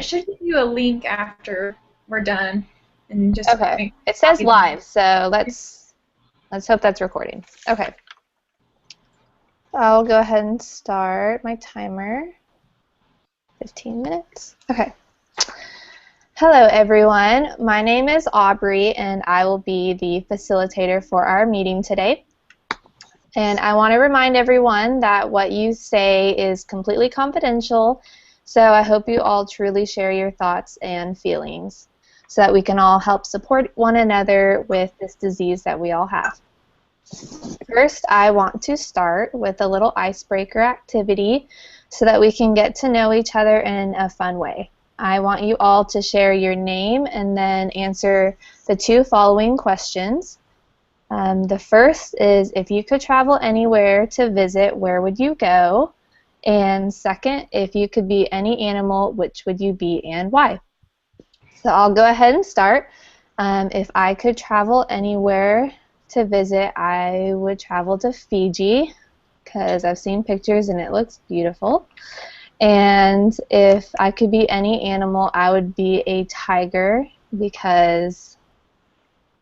it should give you a link after we're done. And just Okay. It says live, so let's hope that's recording. Okay. I'll go ahead and start my timer. 15 minutes. Okay. Hello, everyone. My name is Aubrey, and I will be the facilitator for our meeting today. And I want to remind everyone that what you say is completely confidential, so I hope you all truly share your thoughts and feelings so that we can all help support one another with this disease that we all have. First, I want to start with a little icebreaker activity so that we can get to know each other in a fun way. I want you all to share your name and then answer the 2 following questions. The first is, if you could travel anywhere to visit, where would you go? And second, if you could be any animal, which would you be and why? So I'll go ahead and start. If I could travel anywhere to visit, I would travel to Fiji because I've seen pictures and it looks beautiful. And if I could be any animal, I would be a tiger because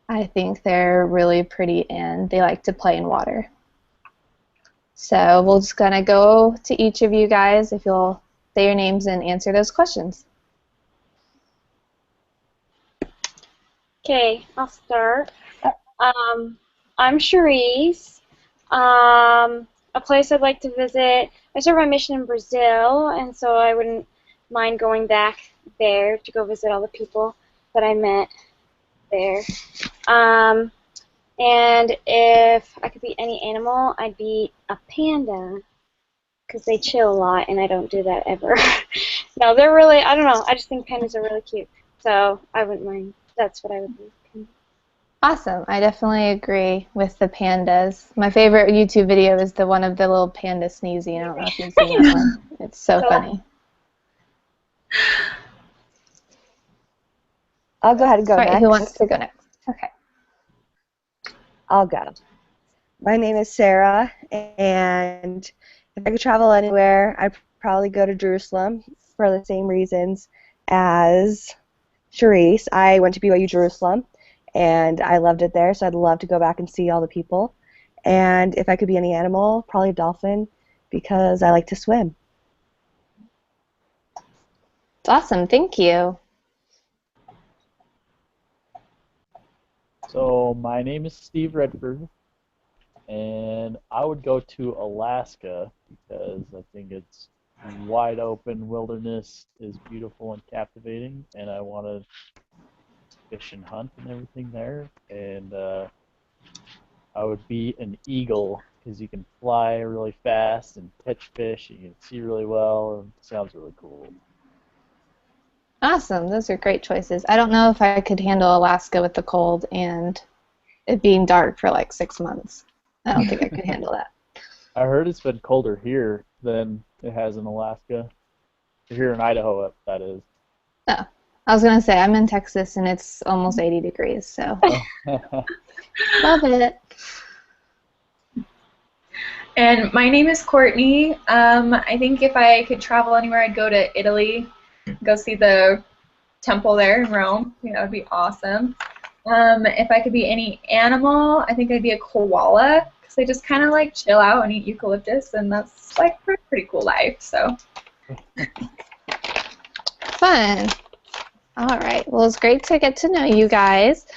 I think they're really pretty and they like to play in water. So we're just going to go to each of you guys if you'll say your names and answer those questions. Okay, I'll start. I'm Cherise. A place I'd like to visit, I served my mission in Brazil, and so I wouldn't mind going back there to go visit all the people that I met there. And if I could be any animal, I'd be a panda, because they chill a lot, and I don't do that ever. No, they're really, I don't know, I just think pandas are really cute, so I wouldn't mind. That's what I would be. Awesome. I definitely agree with the pandas. My favorite YouTube video is the one of the little panda sneezing. I don't know if you've seen that one. It's so funny. I'll go ahead and go next. All right, next. who wants to go next? Okay. I'll go. My name is Sarah, and if I could travel anywhere, I'd probably go to Jerusalem for the same reasons as Cherise. I went to BYU Jerusalem, and I loved it there, so I'd love to go back and see all the people. And if I could be any animal, probably a dolphin, because I like to swim. It's awesome. Thank you. So my name is Steve Redford, and I would go to Alaska because I think it's wide open wilderness is beautiful and captivating, and I want to fish and hunt and everything there. And I would be an eagle because you can fly really fast and catch fish, and you can see really well, and it sounds really cool. Awesome. Those are great choices. I don't know if I could handle Alaska with the cold and it being dark for like 6 months. I don't think I could handle that. I heard it's been colder here than it has in Alaska. Here in Idaho, that is. Oh, I was going to say, I'm in Texas and it's almost 80 degrees, so love it. And my name is Courtney. I think if I could travel anywhere, I'd go to Italy, go see the temple there in Rome. I think that would be awesome. If I could be any animal, I think I'd be a koala because they just kind of like chill out and eat eucalyptus, and that's like a pretty cool life. So fun. All right. Well, it's great to get to know you guys.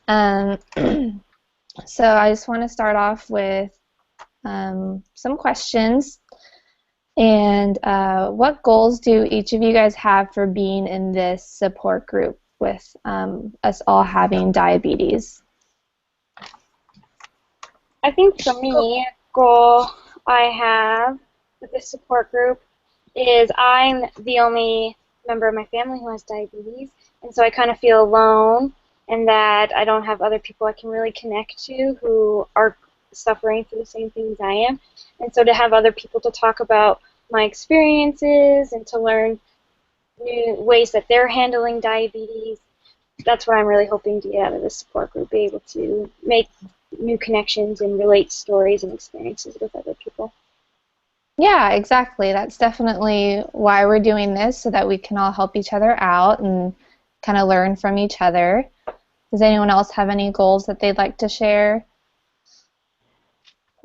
So I just want to start off with some questions. And what goals do each of you guys have for being in this support group with us all having diabetes? I think for me, a goal I have with this support group is I'm the only member of my family who has diabetes, and so I kind of feel alone and that I don't have other people I can really connect to who are suffering through the same things I am. And so to have other people to talk about my experiences and to learn new ways that they're handling diabetes, that's what I'm really hoping to get out of this support group, be able to make new connections and relate stories and experiences with other people. Yeah, exactly. That's definitely why we're doing this, so that we can all help each other out and kind of learn from each other. Does anyone else have any goals that they'd like to share?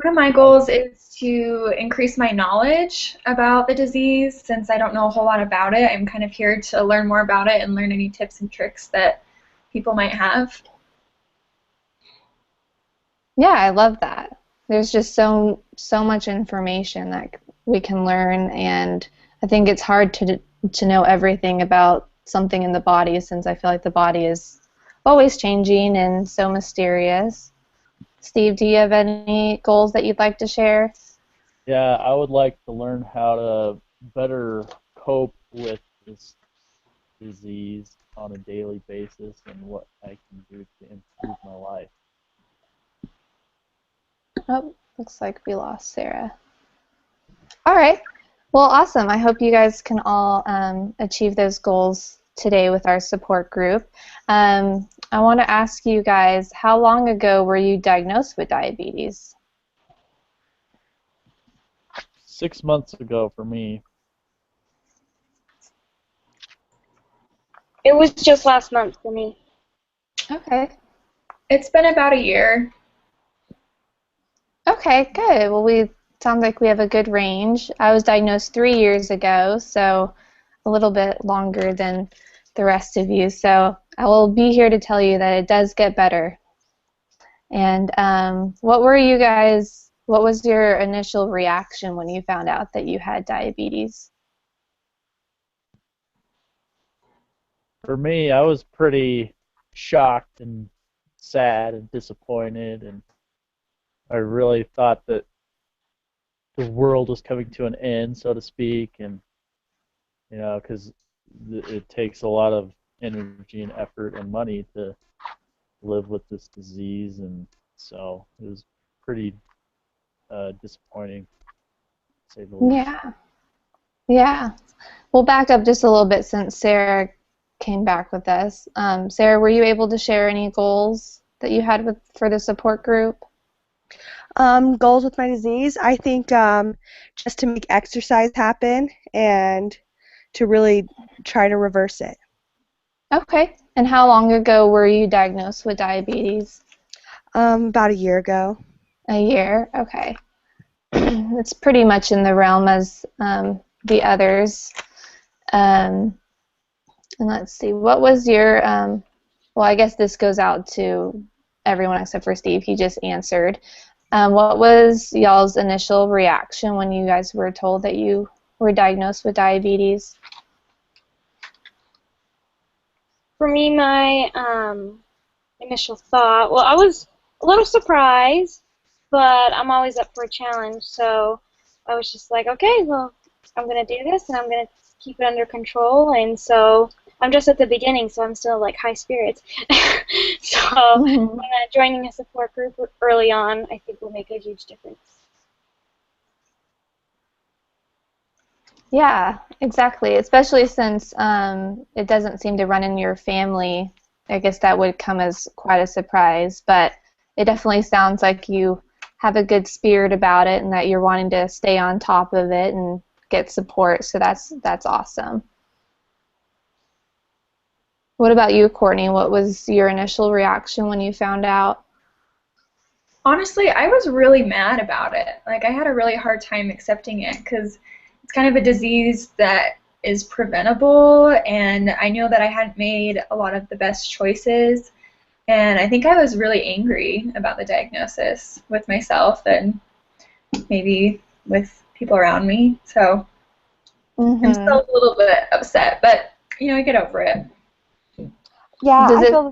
One of my goals is to increase my knowledge about the disease since I don't know a whole lot about it. I'm kind of here to learn more about it and learn any tips and tricks that people might have. Yeah, I love that. There's just so much information that we can learn, and I think it's hard to know everything about something in the body, since I feel like the body is always changing and so mysterious. Steve, do you have any goals that you'd like to share? Yeah, I would like to learn how to better cope with this disease on a daily basis and what I can do to improve my life. Oh, looks like we lost Sarah. All right. Well, awesome. I hope you guys can all achieve those goals today with our support group. I want to ask you guys, how long ago were you diagnosed with diabetes? 6 months ago for me. It was just last month for me. Okay. It's been about a year. Okay, good. Well, we sounds like we have a good range. I was diagnosed 3 years ago, so a little bit longer than the rest of you. So I will be here to tell you that it does get better. And what was your initial reaction when you found out that you had diabetes? For me, I was pretty shocked and sad and disappointed, and I really thought that the world was coming to an end, so to speak, and because it takes a lot of energy and effort and money to live with this disease, and so it was pretty disappointing, to say the least. Yeah, yeah. We'll back up just a little bit since Sarah came back with us. Sarah, were you able to share any goals that you had for the support group? Goals with my disease, I think just to make exercise happen and to really try to reverse it. Okay. And how long ago were you diagnosed with diabetes? About a year ago. A year. Okay. It's pretty much in the realm as the others. And let's see, what was your, well, I guess this goes out to everyone except for Steve. He just answered. What was y'all's initial reaction when you guys were told that you were diagnosed with diabetes? For me, my initial thought, well, I was a little surprised, but I'm always up for a challenge, so I was just like, okay, well, I'm going to do this, and I'm going to keep it under control, and so I'm just at the beginning, so I'm still, like, high spirits. So joining a support group early on, I think, will make a huge difference. Yeah, exactly. Especially since it doesn't seem to run in your family. I guess that would come as quite a surprise, but it definitely sounds like you have a good spirit about it and that you're wanting to stay on top of it and get support. So that's awesome. What about you, Courtney? What was your initial reaction when you found out? Honestly, I was really mad about it. Like, I had a really hard time accepting it because it's kind of a disease that is preventable, and I know that I hadn't made a lot of the best choices, and I think I was really angry about the diagnosis with myself and maybe with people around me. So I'm still a little bit upset, but, I get over it. Yeah,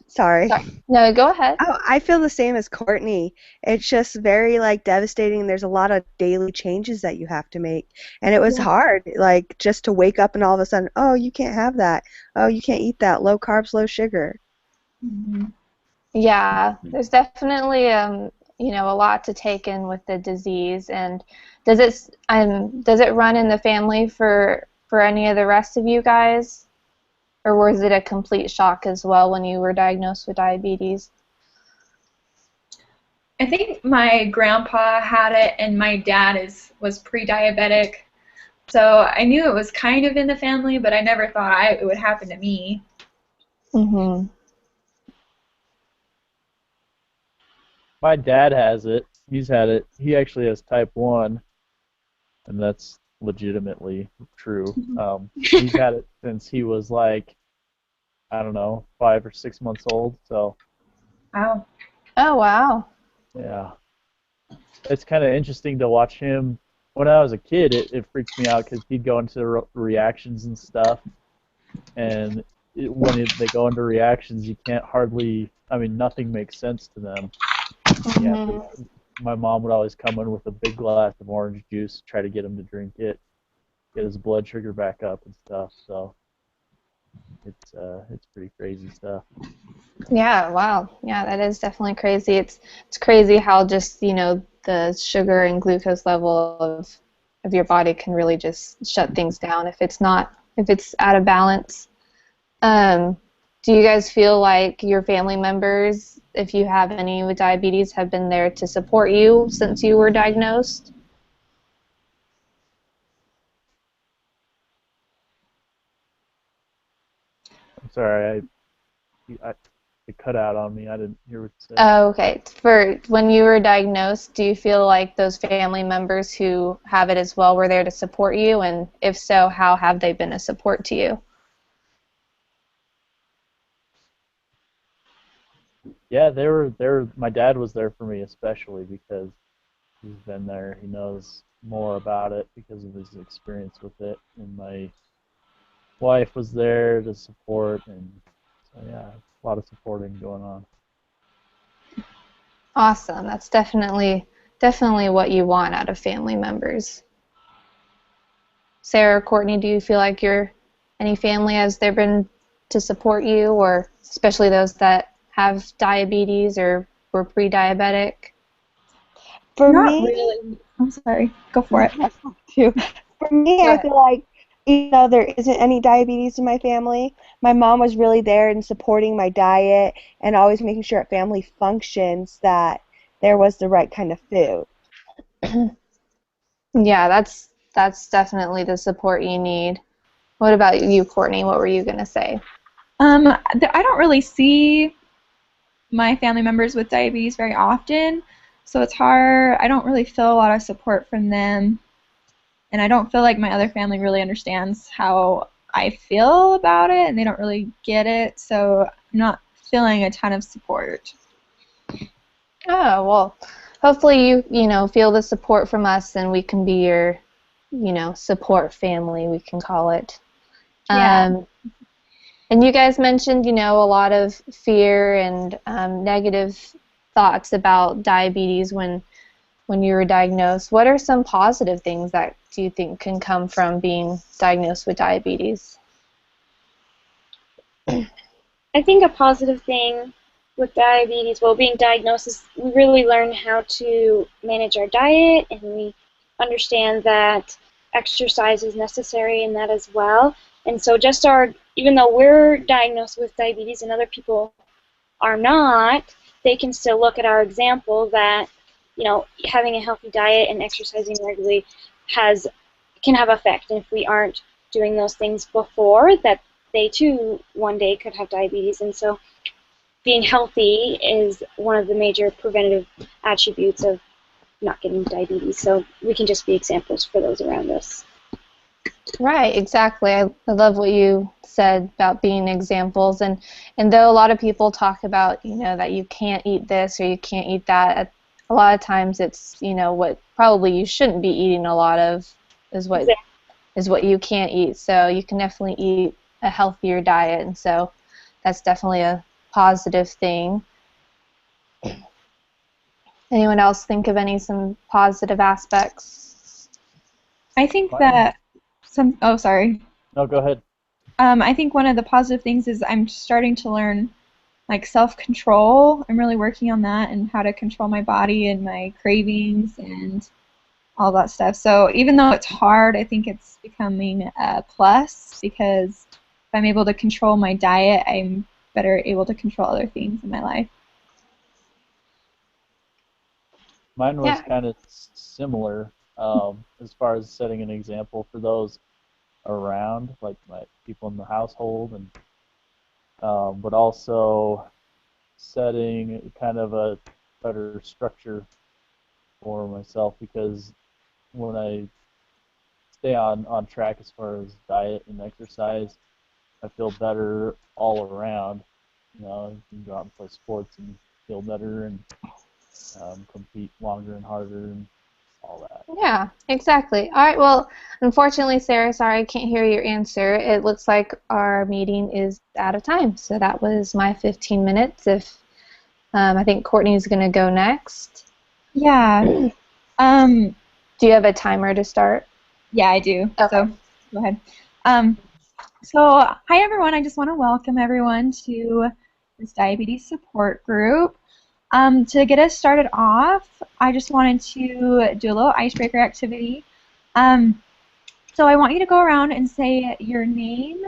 sorry. No, go ahead. Oh, I feel the same as Courtney. It's just very like devastating. There's a lot of daily changes that you have to make, and it was hard. Like just to wake up and all of a sudden, oh, you can't have that. Oh, you can't eat that. Low carbs, low sugar. Mm-hmm. Yeah, there's definitely a lot to take in with the disease. And does it run in the family for any of the rest of you guys? Or was it a complete shock as well when you were diagnosed with diabetes? I think my grandpa had it, and my dad was pre-diabetic. So I knew it was kind of in the family, but I never thought it would happen to me. Mm-hmm. My dad has it. He's had it. He actually has type 1, and that's legitimately true. He's had it since he was like, I don't know, 5 or 6 months old. So, Wow. Oh, wow. yeah. It's kind of interesting to watch him. When I was a kid, it freaked me out because he'd go into reactions and stuff. And they go into reactions, you can't hardly, I mean, nothing makes sense to them. Yeah, Mm-hmm. my mom would always come in with a big glass of orange juice, try to get him to drink it, get his blood sugar back up and stuff. So it's pretty crazy stuff. Yeah, wow. Yeah, that is definitely crazy. It's crazy how just, the sugar and glucose level of your body can really just shut things down if it's out of balance. Do you guys feel like your family members, if you have any with diabetes, have been there to support you since you were diagnosed? I'm sorry, I it cut out on me. I didn't hear what you said. Oh, okay. For when you were diagnosed, do you feel like those family members who have it as well were there to support you? And if so, how have they been a support to you? Yeah, they were there. My dad was there for me especially because he's been there. He knows more about it because of his experience with it. And my wife was there to support, and so yeah, a lot of supporting going on. Awesome. That's definitely what you want out of family members. Sarah, Courtney, do you feel like any family has there been to support you, or especially those that have diabetes or were pre-diabetic? For Not me, really. I'm sorry. Go for it. too. For me, Go I ahead. feel like even though there isn't any diabetes in my family, my mom was really there in supporting my diet and always making sure at family functions that there was the right kind of food. Yeah, that's definitely the support you need. What about you, Courtney? What were you gonna say? I don't really see my family members with diabetes very often, so it's hard. I don't really feel a lot of support from them, and I don't feel like my other family really understands how I feel about it, and they don't really get it, so I'm not feeling a ton of support. Oh, well, hopefully you feel the support from us and we can be your, support family, we can call it. Yeah. And you guys mentioned, a lot of fear and negative thoughts about diabetes when you were diagnosed. What are some positive things that do you think can come from being diagnosed with diabetes? I think a positive thing with diabetes, well, being diagnosed, is we really learn how to manage our diet, and we understand that exercise is necessary in that as well. And so even though we're diagnosed with diabetes and other people are not, they can still look at our example that, having a healthy diet and exercising regularly can have effect. And if we aren't doing those things before, that they too one day could have diabetes. And so being healthy is one of the major preventative attributes of not getting diabetes. So we can just be examples for those around us. Right, exactly. I love what you said about being examples. And though a lot of people talk about, that you can't eat this or you can't eat that, a lot of times it's, what probably you shouldn't be eating a lot of is what you can't eat. So you can definitely eat a healthier diet, and so that's definitely a positive thing. Anyone else think of some positive aspects? I think Mine? that sorry. No, go ahead. I think one of the positive things is I'm starting to learn like self-control. I'm really working on that and how to control my body and my cravings and all that stuff. So even though it's hard, I think it's becoming a plus because if I'm able to control my diet, I'm better able to control other things in my life. Mine was Yeah. kind of similar as far as setting an example for those around, like my people in the household, and but also setting kind of a better structure for myself because when I stay on track as far as diet and exercise, I feel better all around. You know, you can go out and play sports and feel better and compete longer and harder and all that. Yeah, exactly. All right, well, unfortunately, Sarah, sorry I can't hear your answer. It looks like our meeting is out of time. So that was my 15 minutes. If I think Courtney's going to go next. Yeah. Do you have a timer to start? Yeah, I do. Okay. So go ahead. So hi everyone. I just want to welcome everyone to this diabetes support group. To get us started off, I just wanted to do a little icebreaker activity. So I want you to go around and say your name,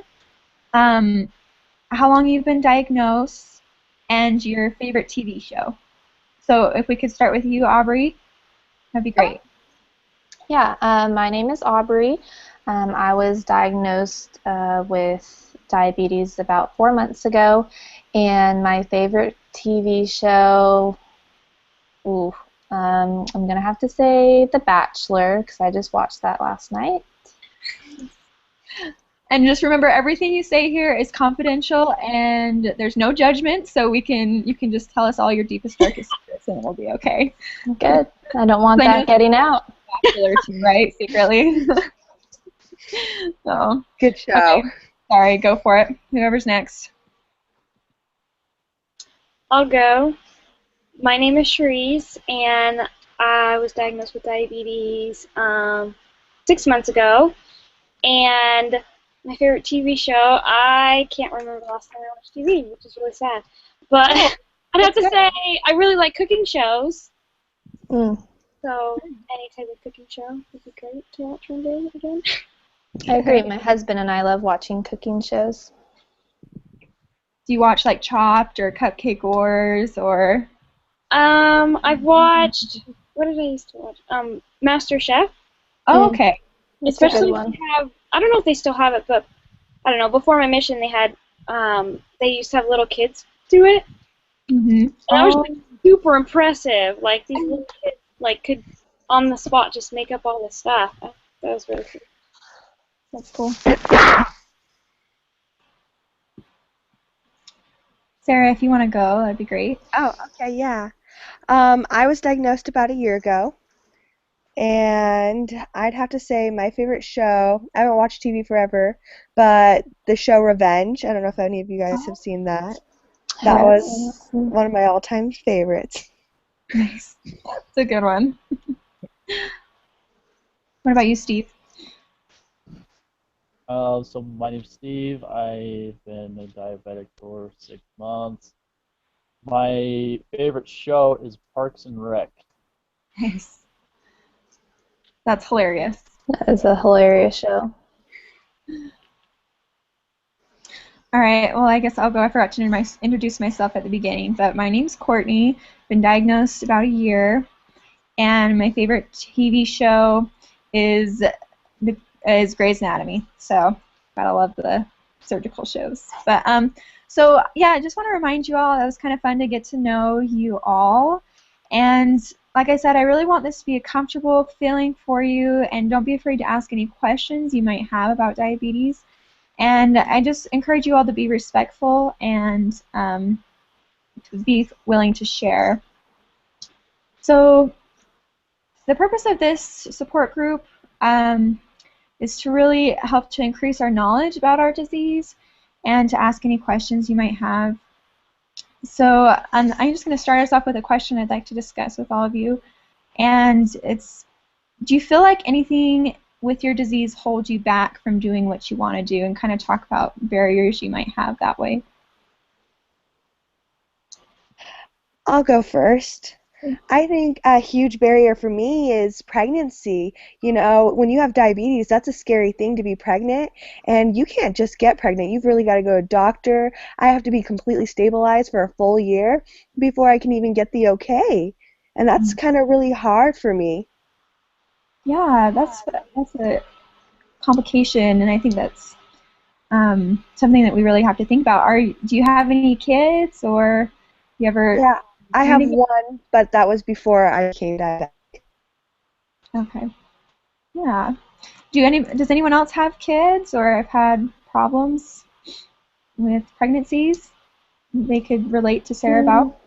how long you've been diagnosed, and your favorite TV show. So if we could start with you, Aubrey, that'd be great. Yeah, my name is Aubrey. I was diagnosed with diabetes about 4 months ago, and my favorite TV show, I'm going to have to say The Bachelor, because I just watched that last night. And just remember, everything you say here is confidential, and there's no judgment. So you can just tell us all your deepest, darkest secrets, and we'll be okay. Good. I don't want that getting out. Bachelor too, right? Secretly. So. Good show. Okay. Sorry, go for it. Whoever's next. I'll go. My name is Cherise, and I was diagnosed with diabetes 6 months ago. And my favorite TV show, I can't remember the last time I watched TV, which is really sad. But I'd have to say I really like cooking shows. So any type of cooking show would be great to watch one day again. I agree. My husband and I love watching cooking shows. Do you watch like Chopped or Cupcake Wars or? I've watched. What did I used to watch? Master Chef. Oh, okay. Especially if they have. I don't know if they still have it, but I don't know. Before my mission, they had. They used to have little kids do it. Mm-hmm. And that was like super impressive. Like these little kids, like could on the spot just make up all this stuff. That was really cool. That's cool. Sarah, if you want to go, that'd be great. Oh, okay, yeah. I was diagnosed about a year ago, and I'd have to say my favorite show, I haven't watched TV forever, but the show Revenge. I don't know if any of you guys have seen that. That was one of my all-time favorites. Nice. It's a good one. What about you, Steve? So my name's Steve. I've been a diabetic for 6 months. My favorite show is Parks and Rec. Nice. That's hilarious. That is a hilarious show. All right, well, I guess I'll go. I forgot to introduce myself at the beginning, but my name's Courtney. Been diagnosed about a year, and my favorite TV show is Grey's Anatomy. So, gotta love the surgical shows. But so yeah, I just want to remind you all that it was kind of fun to get to know you all, and like I said, I really want this to be a comfortable feeling for you, and don't be afraid to ask any questions you might have about diabetes. And I just encourage you all to be respectful and be willing to share. So the purpose of this support group is to really help to increase our knowledge about our disease and to ask any questions you might have. So I'm just going to start us off with a question I'd like to discuss with all of you. And it's, do you feel like anything with your disease holds you back from doing what you want to do, and kind of talk about barriers you might have that way? I'll go first. I think a huge barrier for me is pregnancy. You know, when you have diabetes, that's a scary thing to be pregnant, and you can't just get pregnant. You've really got to go to a doctor. I have to be completely stabilized for a full year before I can even get the okay. and that's kind of really hard for me. Yeah, that's a complication, and I think that's something that we really have to think about. Do you have any kids, or you ever? Yeah, I do have anything? one, but that was before I became diabetic. Okay. Yeah. Does anyone else have kids or have had problems with pregnancies they could relate to Sarah about?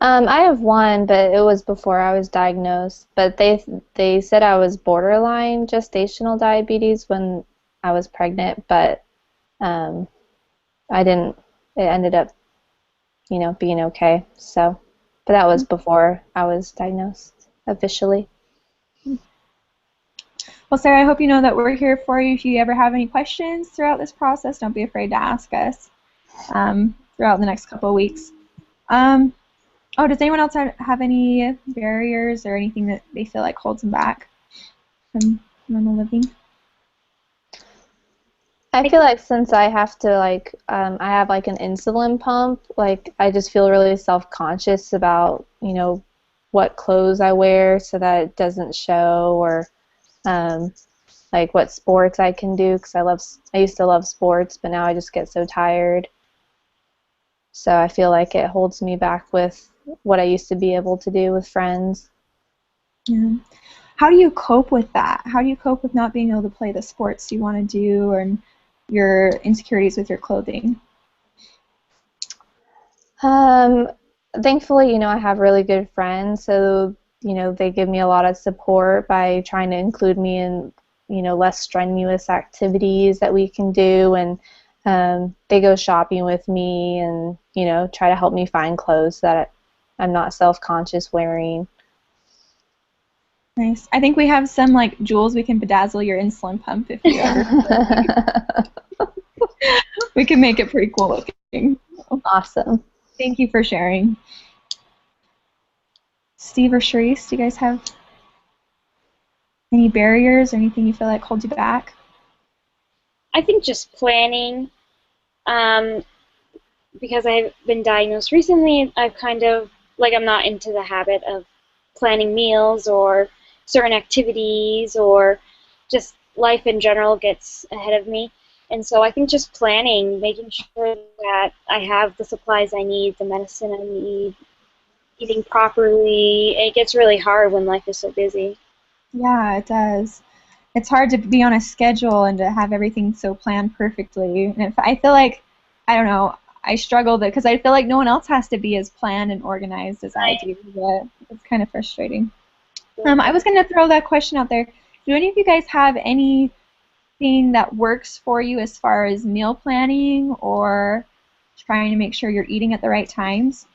I have one, but it was before I was diagnosed. But they said I was borderline gestational diabetes when I was pregnant, but um, I didn't. It ended up, being okay. So, but that was before I was diagnosed officially. Well, Sarah, I hope you know that we're here for you. If you ever have any questions throughout this process, don't be afraid to ask us throughout the next couple of weeks. Does anyone else have any barriers or anything that they feel like holds them back from normal living? I feel like since I have to I have like an insulin pump, like I just feel really self-conscious about, what clothes I wear so that it doesn't show, or like what sports I can do, because I used to love sports, but now I just get so tired. So I feel like it holds me back with what I used to be able to do with friends. Yeah. How do you cope with that? How do you cope with not being able to play the sports you want to do, and your insecurities with your clothing? Thankfully, I have really good friends, so, they give me a lot of support by trying to include me in, less strenuous activities that we can do, and they go shopping with me and, try to help me find clothes that I'm not self-conscious wearing. Nice. I think we have some like jewels we can bedazzle your insulin pump if you ever. We can make it pretty cool looking. Awesome. Thank you for sharing. Steve or Charisse, do you guys have any barriers or anything you feel like holds you back? I think just planning, because I've been diagnosed recently, I've kind of, like, I'm not into the habit of planning meals or certain activities, or just life in general gets ahead of me. And so I think just planning, making sure that I have the supplies I need, the medicine I need, eating properly, it gets really hard when life is so busy. Yeah, it does. It's hard to be on a schedule and to have everything so planned perfectly. And I feel like, I don't know, I struggle because I feel like no one else has to be as planned and organized as I do. But it's kind of frustrating. I was going to throw that question out there. Do any of you guys have anything that works for you as far as meal planning or trying to make sure you're eating at the right times?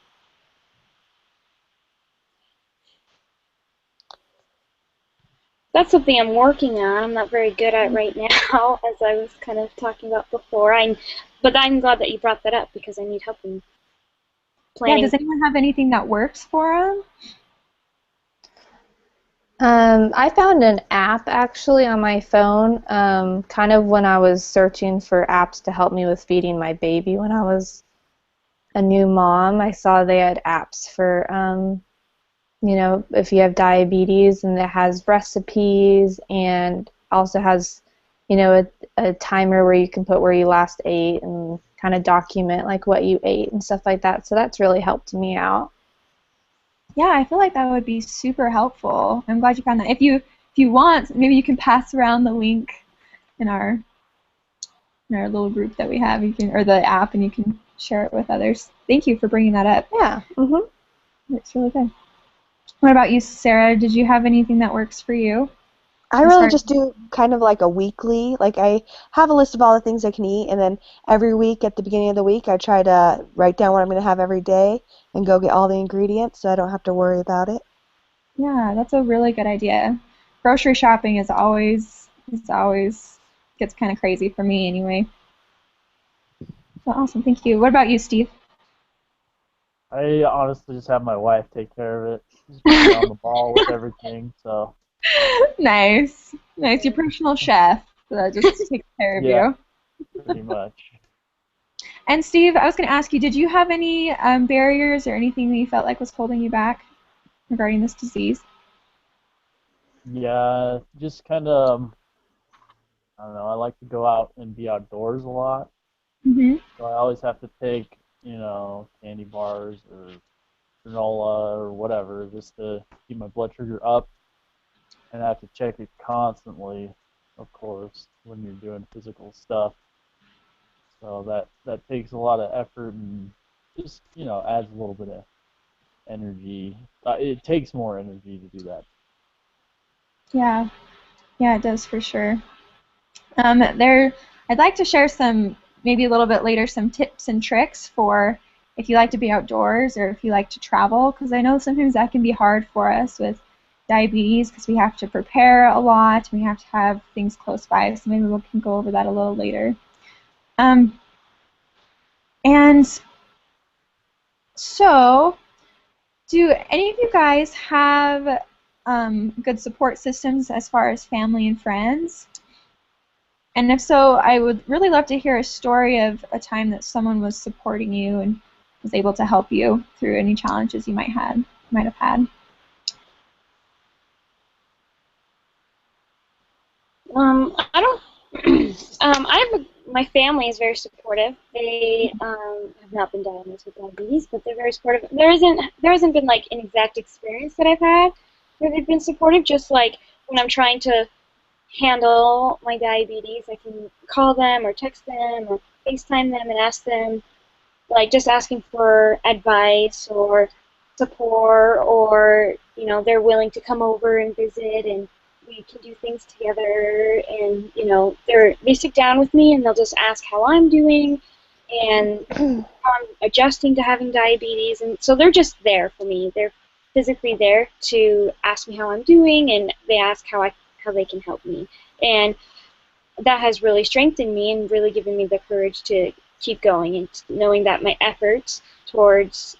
That's something I'm working on. I'm not very good at right now, as I was kind of talking about before. But I'm glad that you brought that up because I need help in Yeah, planning. does anyone have anything that works for them? I found an app actually on my phone, kind of when I was searching for apps to help me with feeding my baby when I was a new mom. I saw they had apps for, if you have diabetes, and it has recipes and also has, a timer where you can put where you last ate and kind of document like what you ate and stuff like that. So that's really helped me out. Yeah, I feel like that would be super helpful. I'm glad you found that. If you want, maybe you can pass around the link in our little group that we have. Or the app, and you can share it with others. Thank you for bringing that up. Yeah. Mhm. It's really good. What about you, Sarah? Did you have anything that works for you? I really just do kind of like a weekly, like I have a list of all the things I can eat, and then every week at the beginning of the week I try to write down what I'm going to have every day and go get all the ingredients so I don't have to worry about it. Yeah, that's a really good idea. Grocery shopping is always gets kind of crazy for me anyway. So awesome, thank you. What about you, Steve? I honestly just have my wife take care of it. She's pretty on the ball with everything, so Nice. Your personal chef that just takes care of yeah, you. pretty much. And Steve, I was going to ask you, did you have any barriers or anything that you felt like was holding you back regarding this disease? Yeah, just kind of, I don't know, I like to go out and be outdoors a lot. Mm-hmm. So I always have to take, candy bars or granola or whatever just to keep my blood sugar up. And I have to check it constantly, of course, when you're doing physical stuff. So that takes a lot of effort and just, adds a little bit of energy. It takes more energy to do that. Yeah, yeah, it does for sure. I'd like to share some, maybe a little bit later, some tips and tricks for if you like to be outdoors or if you like to travel, because I know sometimes that can be hard for us with diabetes because we have to prepare a lot, we have to have things close by, so maybe we can go over that a little later. Um, and so, do any of you guys have good support systems as far as family and friends? And if so, I would really love to hear a story of a time that someone was supporting you and was able to help you through any challenges you might have had. I don't. My family is very supportive. They have not been diagnosed with diabetes, but they're very supportive. There hasn't been like an exact experience that I've had where they've been supportive. Just like when I'm trying to handle my diabetes, I can call them or text them or FaceTime them and ask them, like just asking for advice or support, or they're willing to come over and visit and we can do things together, and they sit down with me and they'll just ask how I'm doing and how I'm adjusting to having diabetes, and so they're just there for me. They're physically there to ask me how I'm doing, and they ask how they can help me, and that has really strengthened me and really given me the courage to keep going, and knowing that my efforts towards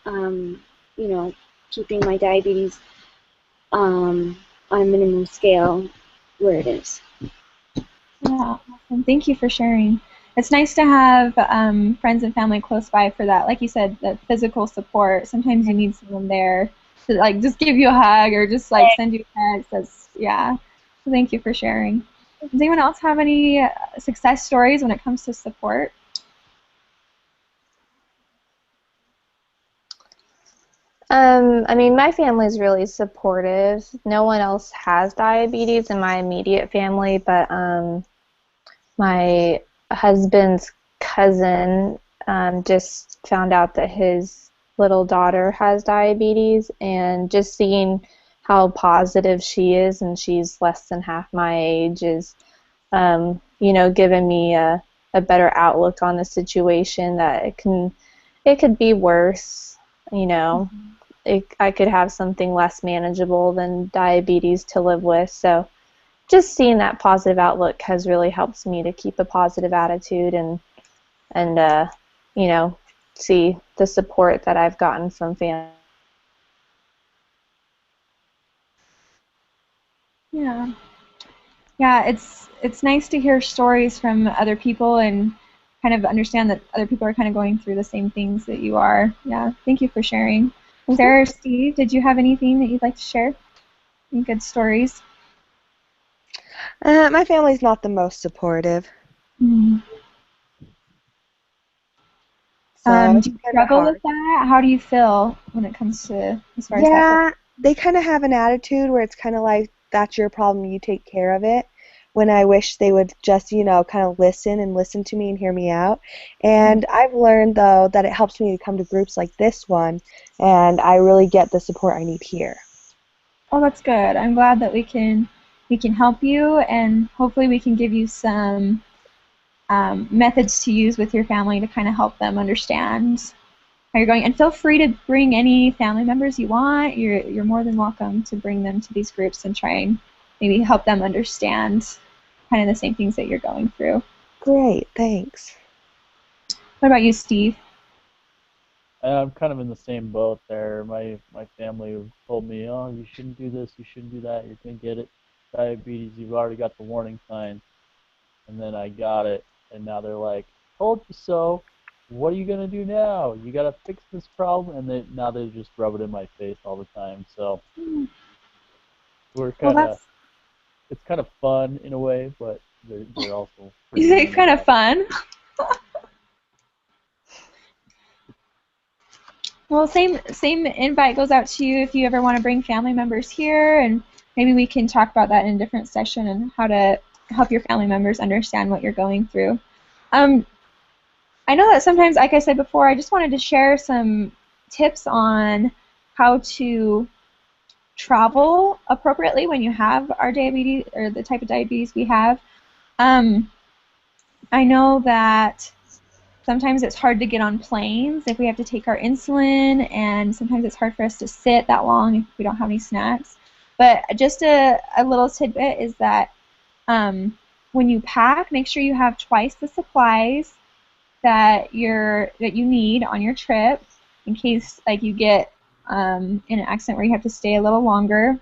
keeping my diabetes on a minimum scale where it is. Yeah, awesome. Thank you for sharing. It's nice to have friends and family close by for that. Like you said, the physical support. Sometimes you need someone there to like just give you a hug or just like send you a text. Yeah. So thank you for sharing. Does anyone else have any success stories when it comes to support? I mean, my family's really supportive. No one else has diabetes in my immediate family, but my husband's cousin just found out that his little daughter has diabetes, and just seeing how positive she is, and she's less than half my age, is given me a better outlook on the situation, that it could be worse. I could have something less manageable than diabetes to live with. So just seeing that positive outlook has really helped me to keep a positive attitude and see the support that I've gotten from family. Yeah. Yeah, it's nice to hear stories from other people and kind of understand that other people are kind of going through the same things that you are. Yeah, thank you for sharing. Sarah or Steve, did you have anything that you'd like to share? Any good stories? My family's not the most supportive. Mm. So Do it's you kind of struggle with hard. that? How do you feel when it comes to as far as that goes? Yeah, they kind of have an attitude where it's kind of like, that's your problem, you take care of it. When I wish they would just, kind of listen to me and hear me out. And I've learned, though, that it helps me to come to groups like this one, and I really get the support I need here. Oh, that's good. I'm glad that we can help you, and hopefully we can give you some methods to use with your family to kind of help them understand how you're going. And feel free to bring any family members you want. You're more than welcome to bring them to these groups and try and maybe help them understand kind of the same things that you're going through. Great, thanks. What about you, Steve? And I'm kind of in the same boat there. My family told me, oh, you shouldn't do this, you shouldn't do that, you're going to get it. Diabetes, you've already got the warning signs. And then I got it, and now they're like, told you so. what are you gonna do now? You gotta fix this problem, and now they just rub it in my face all the time. So we're Well, kind of, it's kind of fun in a way, but they're also pretty they're mean kind of about it. fun. Well, same invite goes out to you if you ever want to bring family members here, and maybe we can talk about that in a different session and how to help your family members understand what you're going through. I know that sometimes, like I said before, I just wanted to share some tips on how to travel appropriately when you have our diabetes or the type of diabetes we have. I know that sometimes it's hard to get on planes if we have to take our insulin, and sometimes it's hard for us to sit that long if we don't have any snacks. But just a little tidbit is that when you pack, make sure you have twice the supplies that you need on your trip in case like you get in an accident where you have to stay a little longer.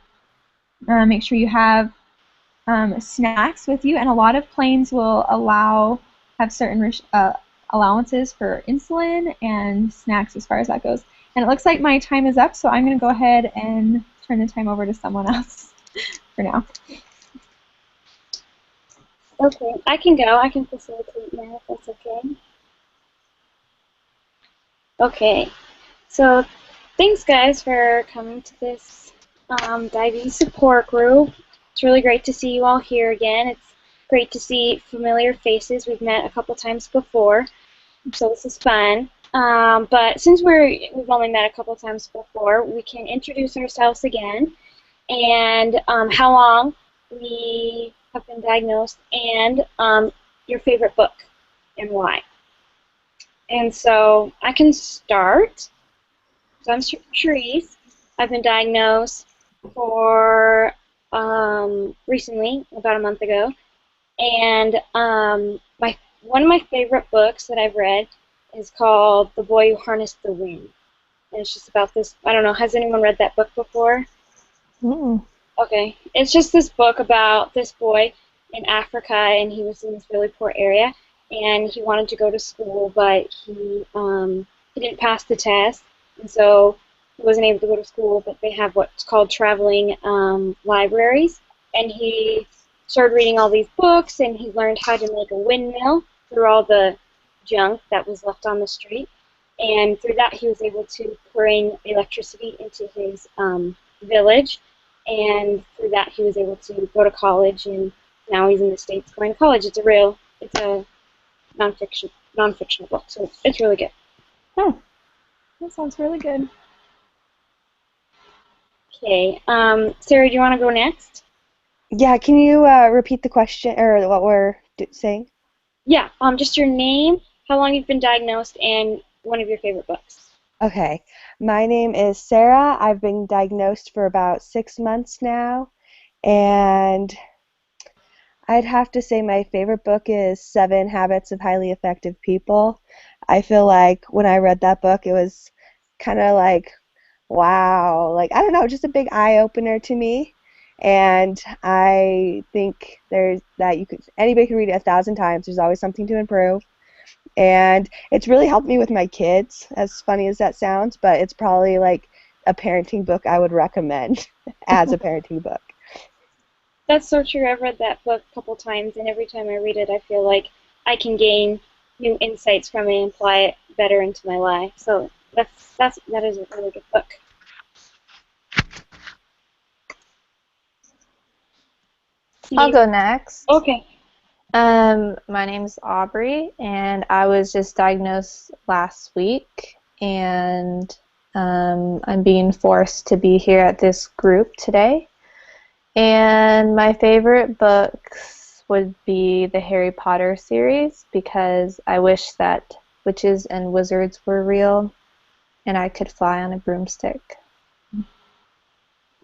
Make sure you have snacks with you, and a lot of planes will have certain allowances for insulin and snacks as far as that goes. And it looks like my time is up, so I'm going to go ahead and turn the time over to someone else for now. Okay, I can go. I can facilitate now if that's okay. Okay, so thanks guys for coming to this diabetes support group. It's really great to see you all here again. It's great to see familiar faces. We've met a couple times before, so this is fun. But since we've only met a couple times before, we can introduce ourselves again and how long we have been diagnosed and your favorite book and why. And so I can start. So I'm Cherise. I've been diagnosed for recently, about a month ago. And one of my favorite books that I've read is called The Boy Who Harnessed the Wind. And it's just about this, I don't know, has anyone read that book before? Mm. Okay. It's just this book about this boy in Africa, and he was in this really poor area. And he wanted to go to school, but he didn't pass the test, and so he wasn't able to go to school. But they have what's called traveling libraries, and he started reading all these books, and he learned how to make a windmill through all the junk that was left on the street, and through that he was able to bring electricity into his village, and through that he was able to go to college, and now he's in the States going to college. It's a non-fictional book, so it's really good. Oh, that sounds really good. Okay, Sarah, do you want to go next? Yeah, can you repeat the question or what we're saying? Yeah, just your name, how long you've been diagnosed, and one of your favorite books. Okay, my name is Sarah. I've been diagnosed for about 6 months now, and I'd have to say my favorite book is 7 Habits of Highly Effective People. I feel like when I read that book, it was kind of like, wow, like, I don't know, just a big eye-opener to me. And I think anybody can read it 1,000 times. There's always something to improve. And it's really helped me with my kids, as funny as that sounds, but it's probably like a parenting book I would recommend as a parenting book. That's so true. I've read that book a couple times, and every time I read it, I feel like I can gain new insights from it and apply it better into my life. So that is a really good book. I'll go next. Okay. My name's Aubrey, and I was just diagnosed last week, and I'm being forced to be here at this group today. And my favorite books would be the Harry Potter series, because I wish that witches and wizards were real and I could fly on a broomstick.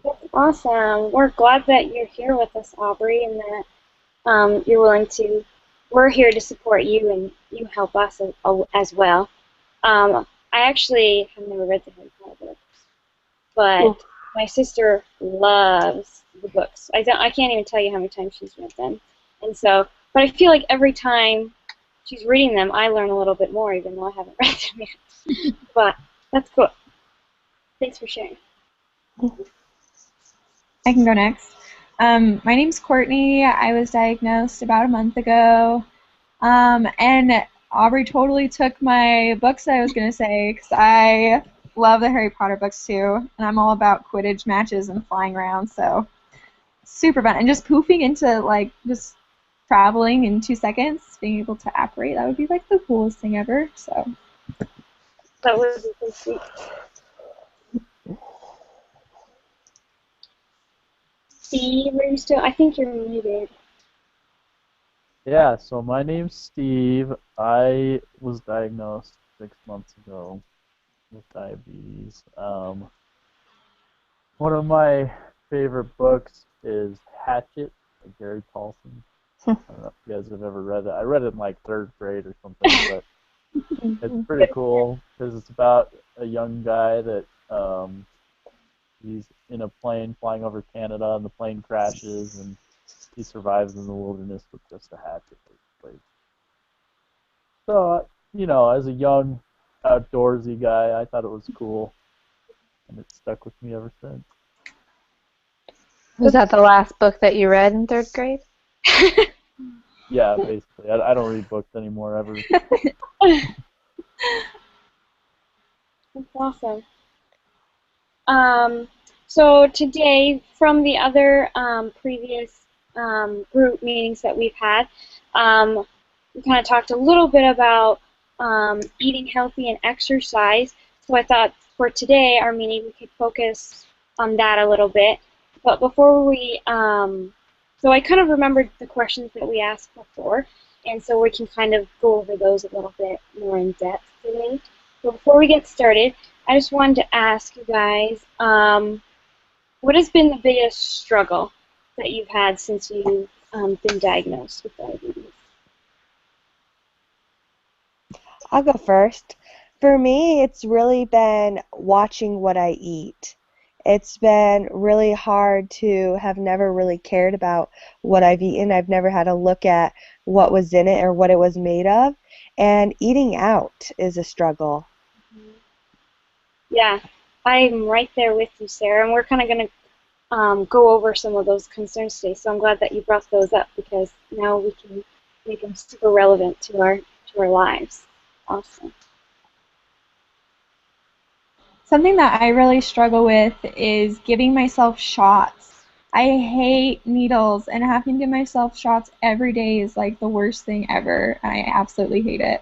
That's awesome. We're glad that you're here with us, Aubrey, and that you're willing to. We're here to support you, and you help us as well. I actually have never read the Harry Potter books, but my sister loves the books. I can't even tell you how many times she's read them, and so. But I feel like every time she's reading them, I learn a little bit more, even though I haven't read them yet. But that's cool. Thanks for sharing. I can go next. My name's Courtney. I was diagnosed about a month ago. And Aubrey totally took my books that I was going to say, because I love the Harry Potter books too, and I'm all about Quidditch matches and flying around, so super fun. And just poofing into, like, just traveling in 2 seconds, being able to apparate, that would be, like, the coolest thing ever, so. That would be so sweet. Steve, are you still? I think you're muted. Yeah, so my name's Steve. I was diagnosed 6 months ago with diabetes. One of my favorite books is Hatchet by Gary Paulson. I don't know if you guys have ever read it. I read it in like 3rd grade or something, but it's pretty cool because it's about a young guy that he's in a plane flying over Canada and the plane crashes and he survives in the wilderness with just a hatchet. So, you know, as a young outdoorsy guy, I thought it was cool, and it stuck with me ever since. Was that the last book that you read in 3rd grade? Yeah, basically. I don't read books anymore ever. That's awesome. So today, from the other previous group meetings that we've had, we kind of talked a little bit about eating healthy and exercise. So I thought for today, our meeting, we could focus on that a little bit. But before we, so I kind of remembered the questions that we asked before, and so we can kind of go over those a little bit more in depth today. So before we get started, I just wanted to ask you guys, what has been the biggest struggle that you've had since you've been diagnosed with diabetes? I'll go first. For me, it's really been watching what I eat. It's been really hard to have never really cared about what I've eaten. I've never had to look at what was in it or what it was made of. And eating out is a struggle. Yeah, I'm right there with you, Sarah, and we're kind of going to go over some of those concerns today. So I'm glad that you brought those up because now we can make them super relevant to our lives. Awesome. Something that I really struggle with is giving myself shots. I hate needles, and having to give myself shots every day is like the worst thing ever. I absolutely hate it.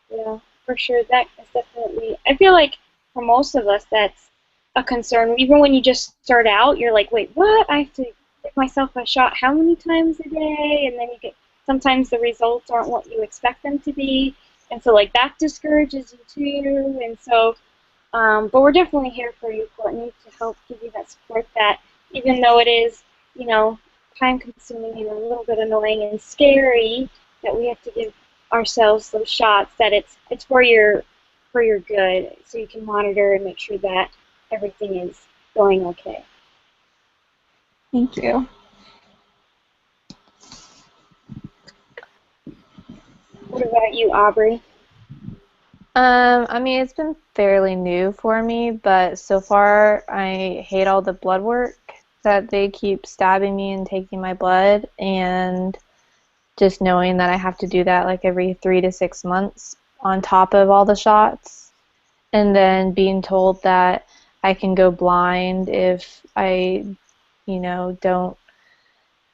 Yeah, for sure. That is definitely, I feel like for most of us, that's a concern. Even when you just start out, you're like, wait, what? I have to give myself a shot how many times a day? And then you get, sometimes the results aren't what you expect them to be. And so, like, that discourages you too. And so, but we're definitely here for you, Courtney, to help give you that support that even though it is, you know, time-consuming and a little bit annoying and scary that we have to give ourselves those shots, that it's for your good, so you can monitor and make sure that everything is going okay. Thank you. What about you, Aubrey? I mean, it's been fairly new for me, but so far I hate all the blood work that they keep stabbing me and taking my blood, and just knowing that I have to do that like every 3 to 6 months on top of all the shots, and then being told that I can go blind if I, you know, don't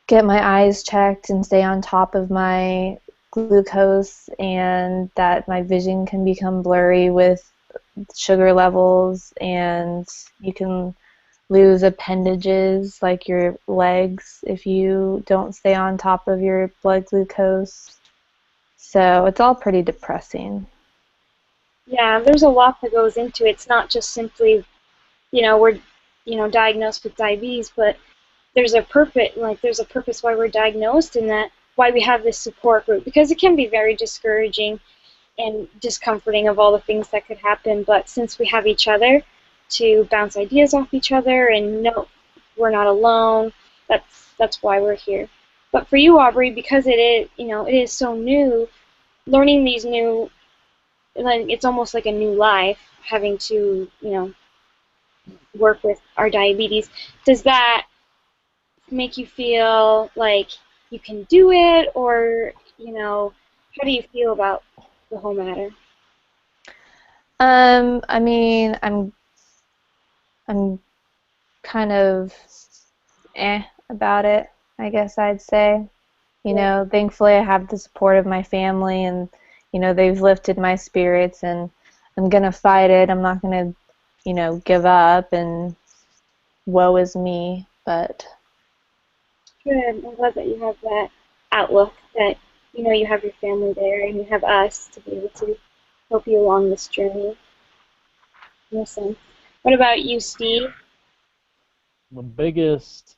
get my eyes checked and stay on top of my glucose, and that my vision can become blurry with sugar levels, and you can lose appendages like your legs if you don't stay on top of your blood glucose. So it's all pretty depressing. Yeah, there's a lot that goes into it. It's not just simply, you know, we're, you know, diagnosed with diabetes, but there's a purpose why we're diagnosed, and that why we have this support group, because it can be very discouraging and discomforting of all the things that could happen, but since we have each other to bounce ideas off each other and know we're not alone, that's why we're here. But for you, Aubrey, because it is, you know, it is so new, learning these new, like it's almost like a new life, having to, work with our diabetes. Does that make you feel like you can do it, or, how do you feel about the whole matter? I mean, I'm kind of about it, I guess I'd say. Thankfully I have the support of my family, and they've lifted my spirits, and I'm gonna fight it. I'm not gonna, give up and woe is me, but Good. I'm glad that you have that outlook, that you have your family there and you have us to be able to help you along this journey. Awesome. What about you, Steve? The biggest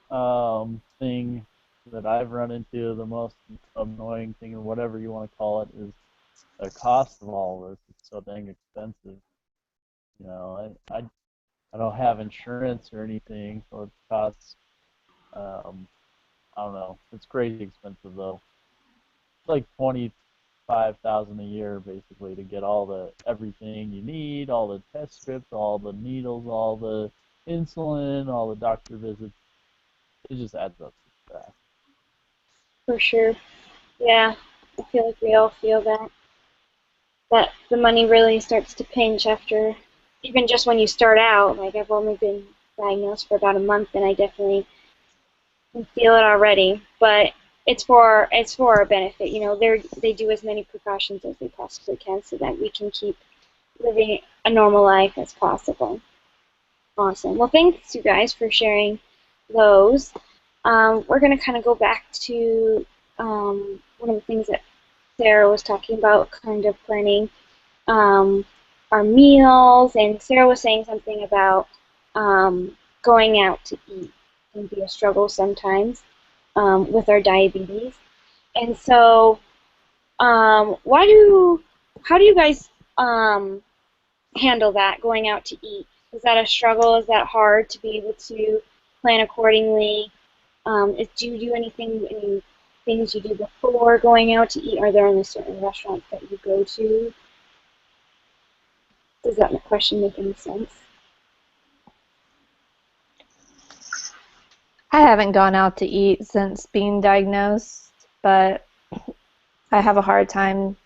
thing that I've run into, the most annoying thing, or whatever you want to call it, is the cost of all of this. It's so dang expensive. I don't have insurance or anything, so it costs, I don't know. It's crazy expensive though. It's like 25,000 a year basically to get all the everything you need, all the test strips, all the needles, all the insulin, all the doctor visits. It just adds up so fast. For sure. Yeah, I feel like we all feel that. That the money really starts to pinch after, even just when you start out. Like, I've only been diagnosed for about a month, and I definitely can feel it already. But it's for our benefit. They do as many precautions as they possibly can so that we can keep living a normal life as possible. Awesome. Well, thanks you guys for sharing those. We're going to kind of go back to one of the things that Sarah was talking about, kind of planning our meals, and Sarah was saying something about going out to eat can be a struggle sometimes with our diabetes. And so, how do you guys handle that, going out to eat? Is that a struggle? Is that hard to be able to plan accordingly? Do you do any things you do before going out to eat? Are there any certain restaurants that you go to? Does that question make any sense? I haven't gone out to eat since being diagnosed, but I have a hard time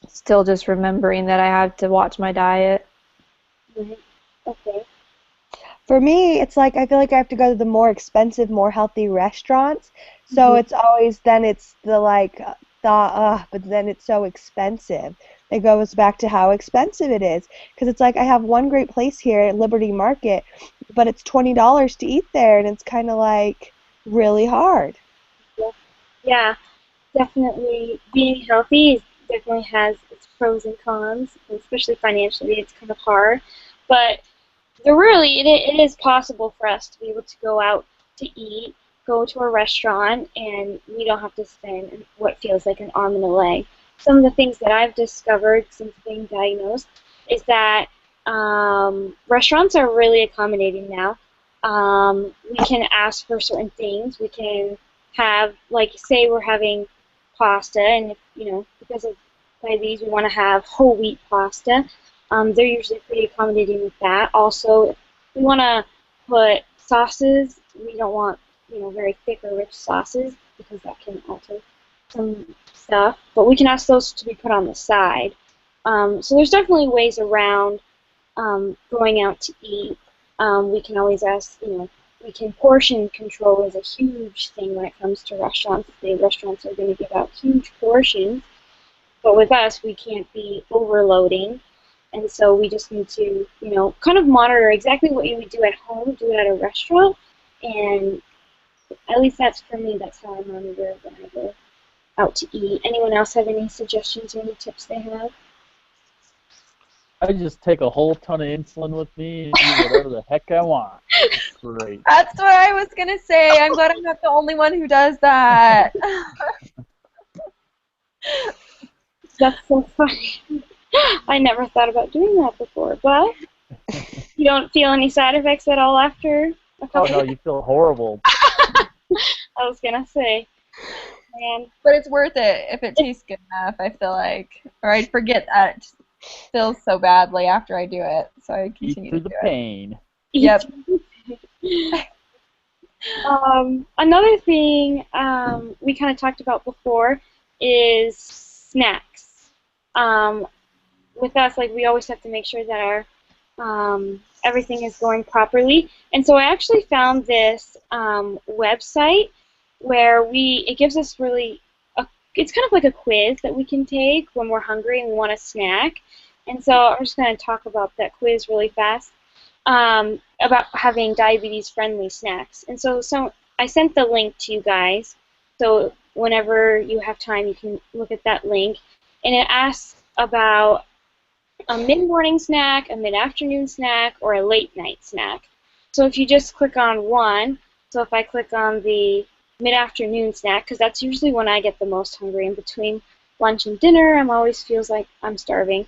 still just remembering that I have to watch my diet. Mm-hmm. Okay. For me, it's like I feel like I have to go to the more expensive, more healthy restaurants. So it's always then it's the like thought, but then it's so expensive. It goes back to how expensive it is. Because it's like I have one great place here at Liberty Market, but it's $20 to eat there, and it's kind of like really hard. Yeah, definitely. Being healthy definitely has its pros and cons, especially financially. It's kind of hard, but it is possible for us to be able to go out to eat, go to a restaurant, and we don't have to spend what feels like an arm and a leg. Some of the things that I've discovered since being diagnosed is that restaurants are really accommodating now. We can ask for certain things. We can have, like, say we're having pasta, and because of diabetes, we want to have whole wheat pasta. They're usually pretty accommodating with that. Also, if we want to put sauces, we don't want very thick or rich sauces because that can alter some stuff. But we can ask those to be put on the side. So there's definitely ways around going out to eat. We can always ask, we can portion control is a huge thing when it comes to restaurants. The restaurants are going to give out huge portions, but with us, we can't be overloading. And so we just need to, kind of monitor exactly what you would do at home, do it at a restaurant. And at least that's for me, that's how I monitor when I go out to eat. Anyone else have any suggestions or any tips they have? I just take a whole ton of insulin with me and eat whatever the heck I want. It's great. That's what I was going to say. I'm glad I'm not the only one who does that. That's so funny. I never thought about doing that before, but you don't feel any side effects at all after a couple Oh no, you feel horrible. I was gonna say. man. But it's worth it if it tastes good enough, I feel like. Or I'd forget that it just feels so badly after I do it. So I Eat continue through to the do it. pain. Yep. Another thing we kind of talked about before is snacks. With us, like we always have to make sure that our everything is going properly. And so I actually found this website where it gives us it's kind of like a quiz that we can take when we're hungry and we want a snack. And so I'm just going to talk about that quiz really fast about having diabetes-friendly snacks. And so I sent the link to you guys. So whenever you have time, you can look at that link. And it asks about a mid-morning snack, a mid-afternoon snack, or a late-night snack. So if you just click on one, so if I click on the mid-afternoon snack, because that's usually when I get the most hungry in between lunch and dinner, always feels like I'm starving.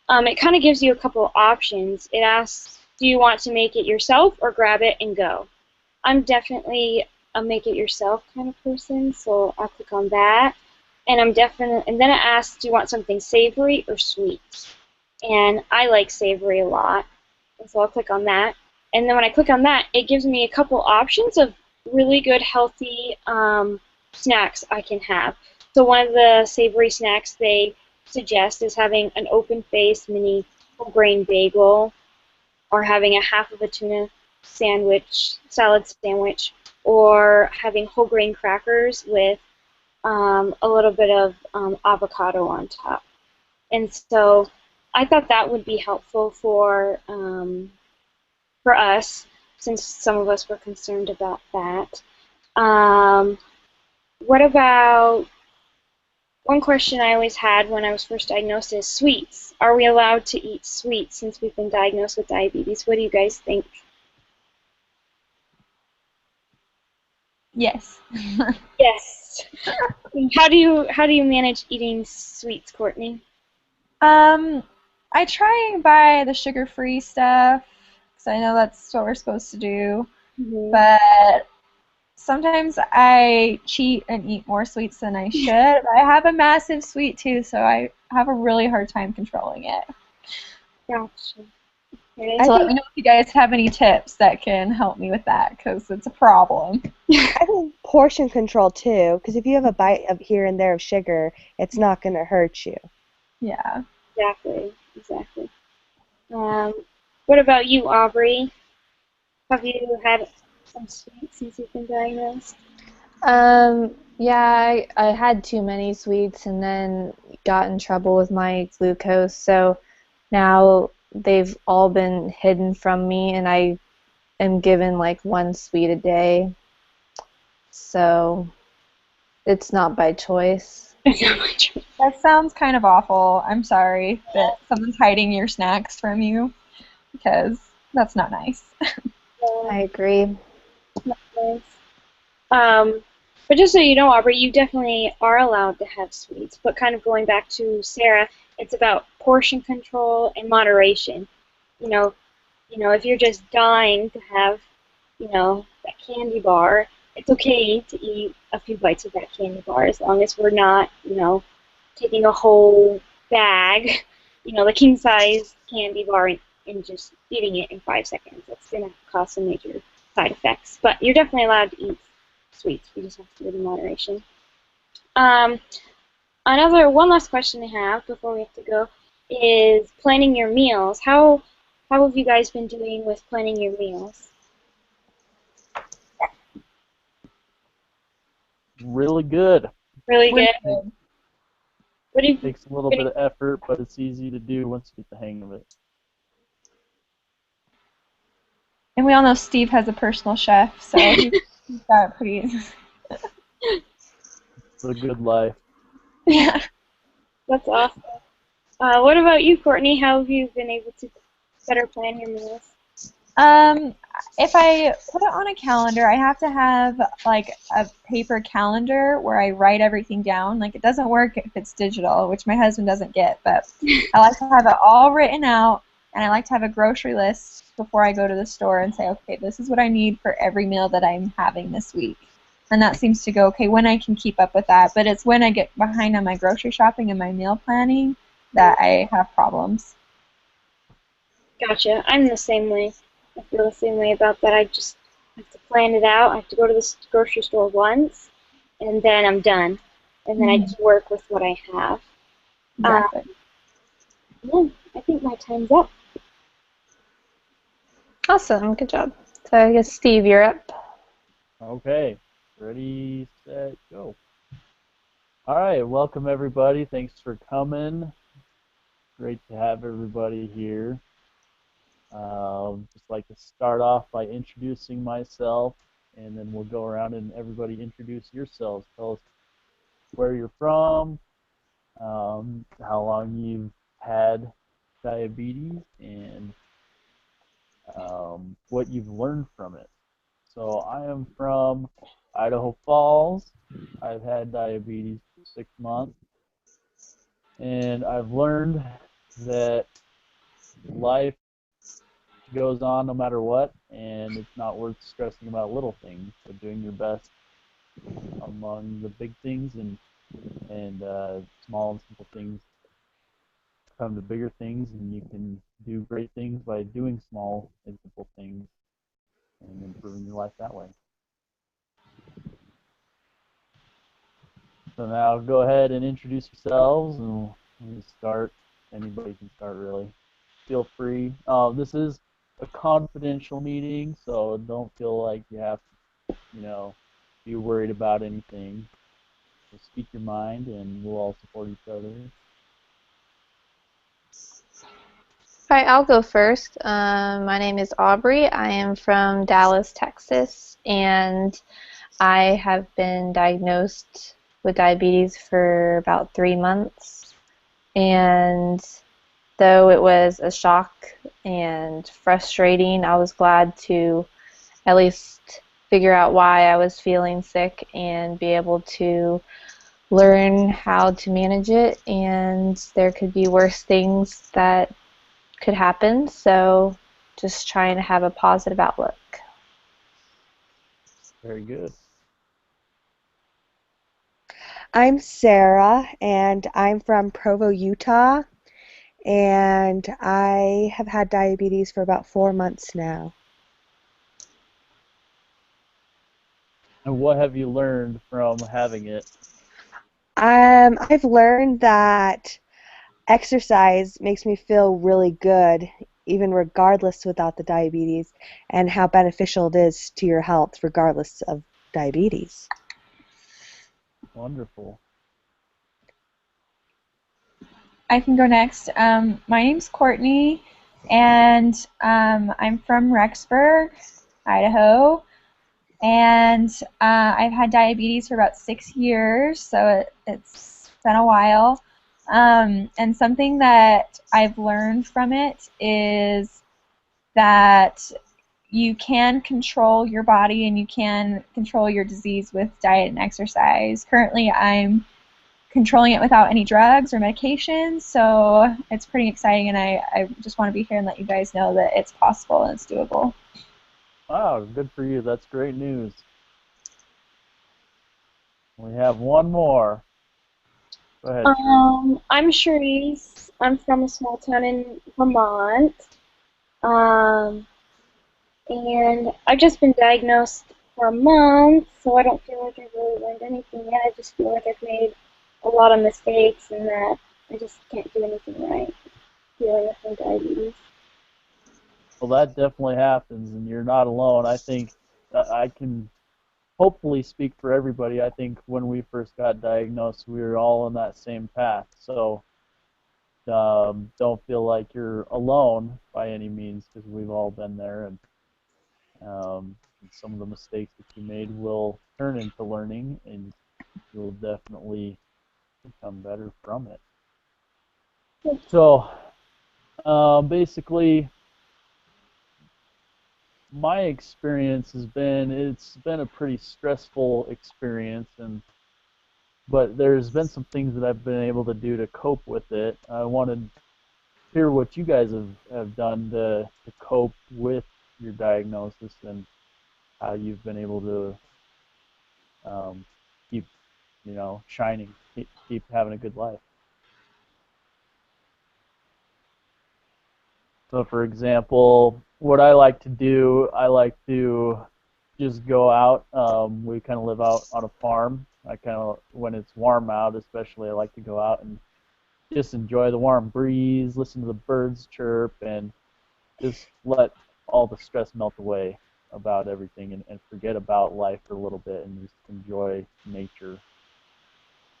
It kind of gives you a couple options. It asks, do you want to make it yourself or grab it and go? I'm definitely a make-it-yourself kind of person, so I'll click on that. And then it asks, do you want something savory or sweet? And I like savory a lot, and so I'll click on that. And then when I click on that, it gives me a couple options of really good, healthy snacks I can have. So one of the savory snacks they suggest is having an open-faced mini whole grain bagel, or having a half of a tuna salad sandwich, or having whole grain crackers with a little bit of avocado on top. And so I thought that would be helpful for us, since some of us were concerned about that. What about one question I always had when I was first diagnosed is sweets. Are we allowed to eat sweets since we've been diagnosed with diabetes? What do you guys think? Yes. Yes. How do you manage eating sweets, Courtney? I try and buy the sugar-free stuff because I know that's what we're supposed to do. Mm-hmm. But sometimes I cheat and eat more sweets than I should. I have a massive sweet tooth, so I have a really hard time controlling it. Gotcha. So let me know if you guys have any tips that can help me with that, because it's a problem. I think portion control too, because if you have a bite of here and there of sugar, it's not going to hurt you. Yeah. Exactly. What about you, Aubrey? Have you had some sweets since you've been diagnosed? Yeah, I had too many sweets and then got in trouble with my glucose, so now they've all been hidden from me, and I am given like one sweet a day. So it's not by choice. That sounds kind of awful. I'm sorry that someone's hiding your snacks from you, because that's not nice. I agree. But just so you know, Aubrey, you definitely are allowed to have sweets. But kind of going back to Sarah, it's about portion control and moderation. You know, if you're just dying to have, that candy bar, it's okay to eat a few bites of that candy bar as long as we're not, taking a whole bag, the king size candy bar and just eating it in 5 seconds. That's going to cause some major side effects. But you're definitely allowed to eat sweets. We just have to do it in moderation. One last question I have before we have to go is planning your meals. How have you guys been doing with planning your meals? Really good. Really good. What do you It takes a little bit of effort, but it's easy to do once you get the hang of it. And we all know Steve has a personal chef, so he's got it pretty easy. It's a good life. Yeah. That's awesome. What about you, Courtney? How have you been able to better plan your meals? If I put it on a calendar, I have to have like a paper calendar where I write everything down. Like, it doesn't work if it's digital, which my husband doesn't get, but I like to have it all written out, and I like to have a grocery list before I go to the store and say, okay, this is what I need for every meal that I'm having this week. and that seems to go okay when I can keep up with that. But it's when I get behind on my grocery shopping and my meal planning that I have problems. Gotcha. I'm the same way. I feel the same way about that. I just have to plan it out. I have to go to the grocery store once, and then I'm done. And then I just work with what I have. Exactly. Yeah, I think my time's up. Awesome, good job. So I guess Steve, you're up. Okay, ready, set, go. All right, welcome everybody. Thanks for coming. Great to have everybody here. Just like to start off by introducing myself, and then we'll go around and everybody introduce yourselves. Tell us where you're from, how long you've had diabetes, and what you've learned from it. So I am from Idaho Falls. I've had diabetes for 6 months, and I've learned that life goes on no matter what, and it's not worth stressing about little things. So doing your best among the big things and small and simple things come to bigger things, and you can do great things by doing small and simple things and improving your life that way. So now go ahead and introduce yourselves, and we'll start. Anybody can start, really. Feel free. This is a confidential meeting, so don't feel like you have to, be worried about anything. So speak your mind, and we'll all support each other. All right, I'll go first. My name is Aubrey. I am from Dallas, Texas, and I have been diagnosed with diabetes for about 3 months. And though it was a shock and frustrating, I was glad to at least figure out why I was feeling sick and be able to learn how to manage it. And there could be worse things that could happen, so just trying to have a positive outlook. Very good. I'm Sarah, and I'm from Provo, Utah, and I have had diabetes for about 4 months now. And what have you learned from having it? I've learned that exercise makes me feel really good, even regardless without the diabetes, and how beneficial it is to your health regardless of diabetes. Wonderful. I can go next. My name's Courtney, and I'm from Rexburg, Idaho. And I've had diabetes for about 6 years, so it's been a while. And something that I've learned from it is that you can control your body and you can control your disease with diet and exercise. Currently, I'm controlling it without any drugs or medications, so it's pretty exciting, and I just want to be here and let you guys know that it's possible and it's doable. Wow, good for you. That's great news. We have one more. Go ahead, Cherise. I'm Cherise. I'm from a small town in Vermont. And I've just been diagnosed for a month, so I don't feel like I've really learned anything yet. I just feel like I've made a lot of mistakes and that I just can't do anything right dealing with my diabetes. Well, that definitely happens, and you're not alone. I think I can hopefully speak for everybody. I think when we first got diagnosed, we were all on that same path. So don't feel like you're alone by any means, because we've all been there, and some of the mistakes that you made will turn into learning, and you'll definitely become better from it. So basically, my experience has been, it's been a pretty stressful experience, but there's been some things that I've been able to do to cope with it. I wanted to hear what you guys have done to cope with your diagnosis and how you've been able to keep shining, keep having a good life. So, for example, what I like to do, I like to just go out. We kind of live out on a farm. I kind of, when it's warm out, especially, I like to go out and just enjoy the warm breeze, listen to the birds chirp, and just let all the stress melt away about everything and forget about life for a little bit and just enjoy nature.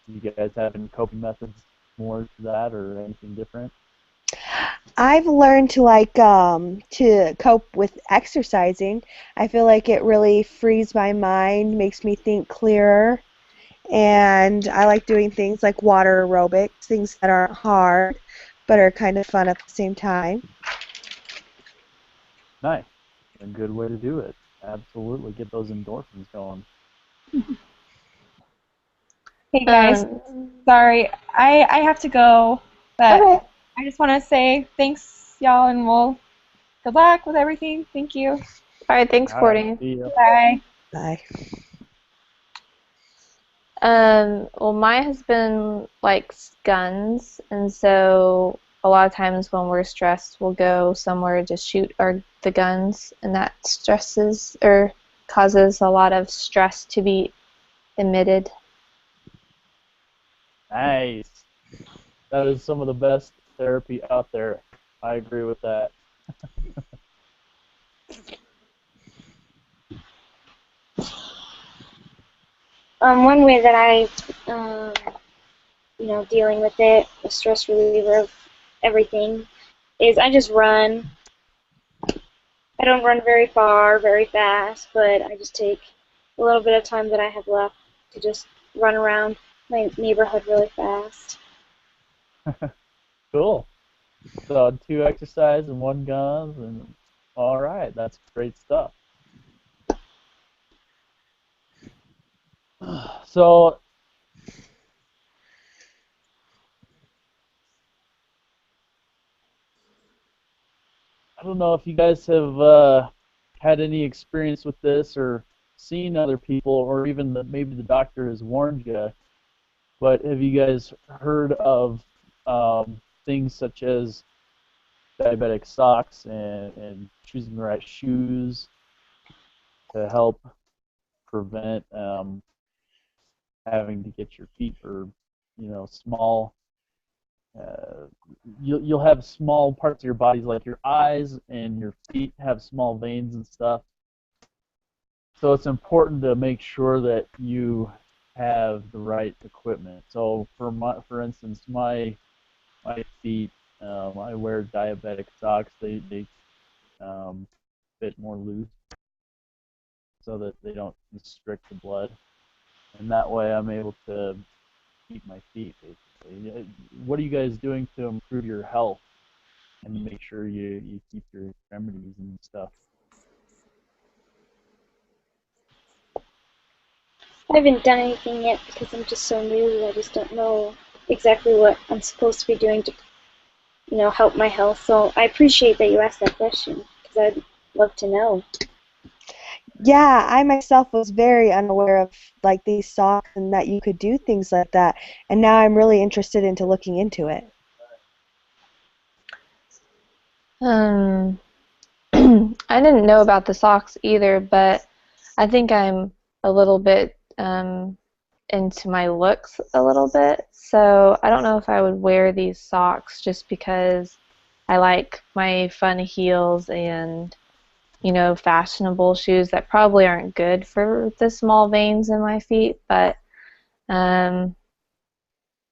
Do you guys have any coping methods more to that or anything different? I've learned to to cope with exercising. I feel like it really frees my mind, makes me think clearer, and I like doing things like water aerobics, things that aren't hard but are kind of fun at the same time. Nice. A good way to do it. Absolutely. Get those endorphins going. Hey guys, sorry, I have to go, but Okay. I just want to say thanks, y'all, and good luck with everything. Thank you. All right, thanks, All right. Courtney. See ya. Bye. Bye. Well, my husband likes guns, and so a lot of times when we're stressed, we'll go somewhere to shoot the guns, and that stresses or causes a lot of stress to be emitted. Nice. That is some of the best therapy out there. I agree with that. One way that I, dealing with it, a stress reliever of everything, is I just run. I don't run very far, very fast, but I just take a little bit of time that I have left to just run around my neighborhood really fast. Cool. So 2 exercise and 1 guns, and all right, that's great stuff. So I don't know if you guys have had any experience with this or seen other people, or even maybe the doctor has warned you. But have you guys heard of things such as diabetic socks and choosing the right shoes to help prevent having to get your feet or small uh, you'll have small parts of your body like your eyes and your feet have small veins and stuff, so it's important to make sure that you have the right equipment. So for instance, my feet, I wear diabetic socks. They fit more loose so that they don't restrict the blood, and that way I'm able to keep my feet basically. What are you guys doing to improve your health and to make sure you keep your extremities and stuff? I haven't done anything yet because I'm just so new. I just don't know exactly what I'm supposed to be doing to, help my health. So I appreciate that you asked that question because I'd love to know. Yeah, I myself was very unaware of like these socks and that you could do things like that, and now I'm really interested into looking into it. Um, I didn't know about the socks either, but I think I'm a little bit into my looks a little bit. So I don't know if I would wear these socks just because I like my fun heels and, fashionable shoes that probably aren't good for the small veins in my feet, but um,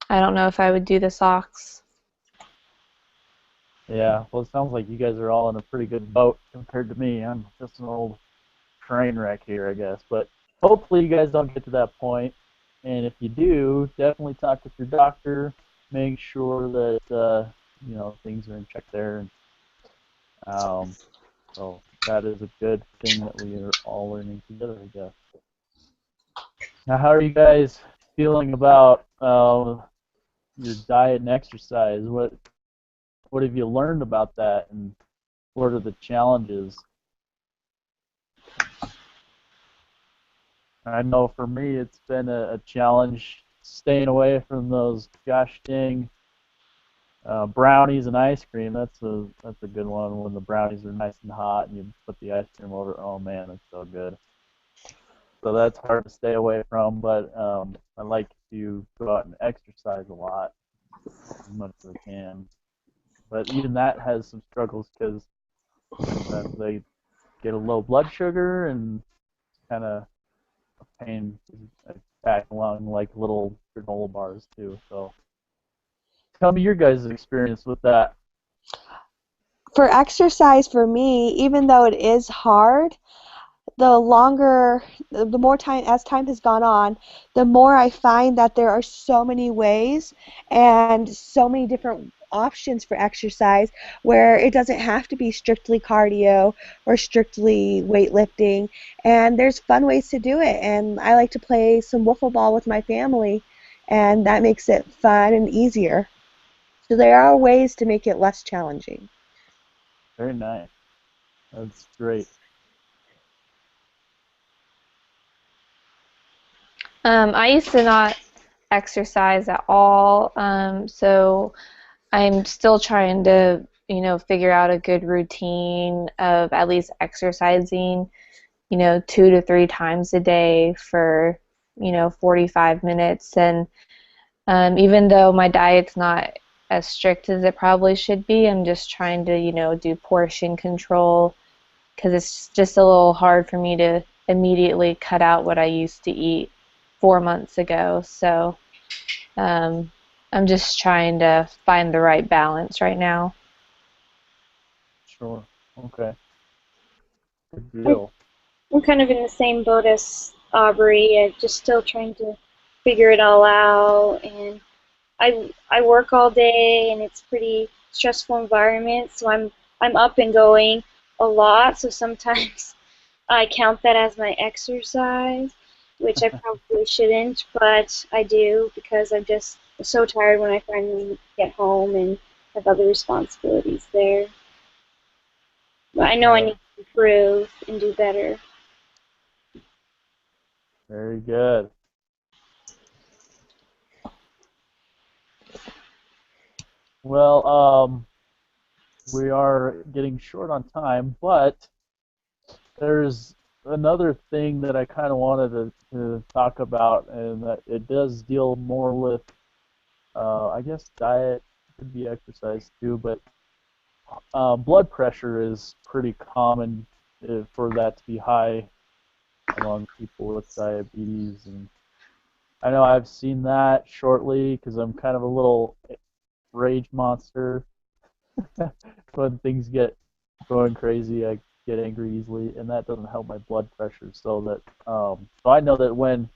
I don't know if I would do the socks. Yeah, well, it sounds like you guys are all in a pretty good boat compared to me. I'm just an old train wreck here, I guess. But hopefully you guys don't get to that point. And if you do, definitely talk with your doctor. Make sure that things are in check there. And so that is a good thing that we are all learning together, I guess. Now, how are you guys feeling about your diet and exercise? What have you learned about that, and what are the challenges? I know for me it's been a challenge staying away from those gosh dang brownies and ice cream. That's a good one when the brownies are nice and hot and you put the ice cream over. Oh man, it's so good. So that's hard to stay away from, but I like to go out and exercise a lot as much as I can. But even that has some struggles because sometimes I get a low blood sugar and kind of a pain. I pack along like little granola bars too. So tell me your guys' experience with that. For exercise, for me, even though it is hard, the more time, as time has gone on, the more I find that there are so many ways and so many different options for exercise where it doesn't have to be strictly cardio or strictly weightlifting. And there's fun ways to do it. And I like to play some wiffle ball with my family, and that makes it fun and easier. So there are ways to make it less challenging. Very nice. That's great. I used to not exercise at all, so I'm still trying to, figure out a good routine of at least exercising, 2 to 3 times a day for, 45 minutes. And even though my diet's not as strict as it probably should be, I'm just trying to, do portion control because it's just a little hard for me to immediately cut out what I used to eat 4 months ago. So um, I'm just trying to find the right balance right now. Sure. Okay. Good I- deal. I'm kind of in the same boat as Aubrey. I'm just still trying to figure it all out, and I work all day, and it's pretty stressful environment. So I'm up and going a lot. So sometimes I count that as my exercise, which I probably shouldn't, but I do because I'm just so tired when I finally get home and have other responsibilities there. But I know I Yeah. need to improve and do better. Very good. Well, we are getting short on time, but there's another thing that I kind of wanted to talk about, and that it does deal more with, I guess, diet, could be exercise too, but blood pressure is pretty common for that to be high among people with diabetes, and I know I've seen that shortly because I'm kind of a little rage monster. When things get going crazy, I get angry easily, and that doesn't help my blood pressure. So I know that when,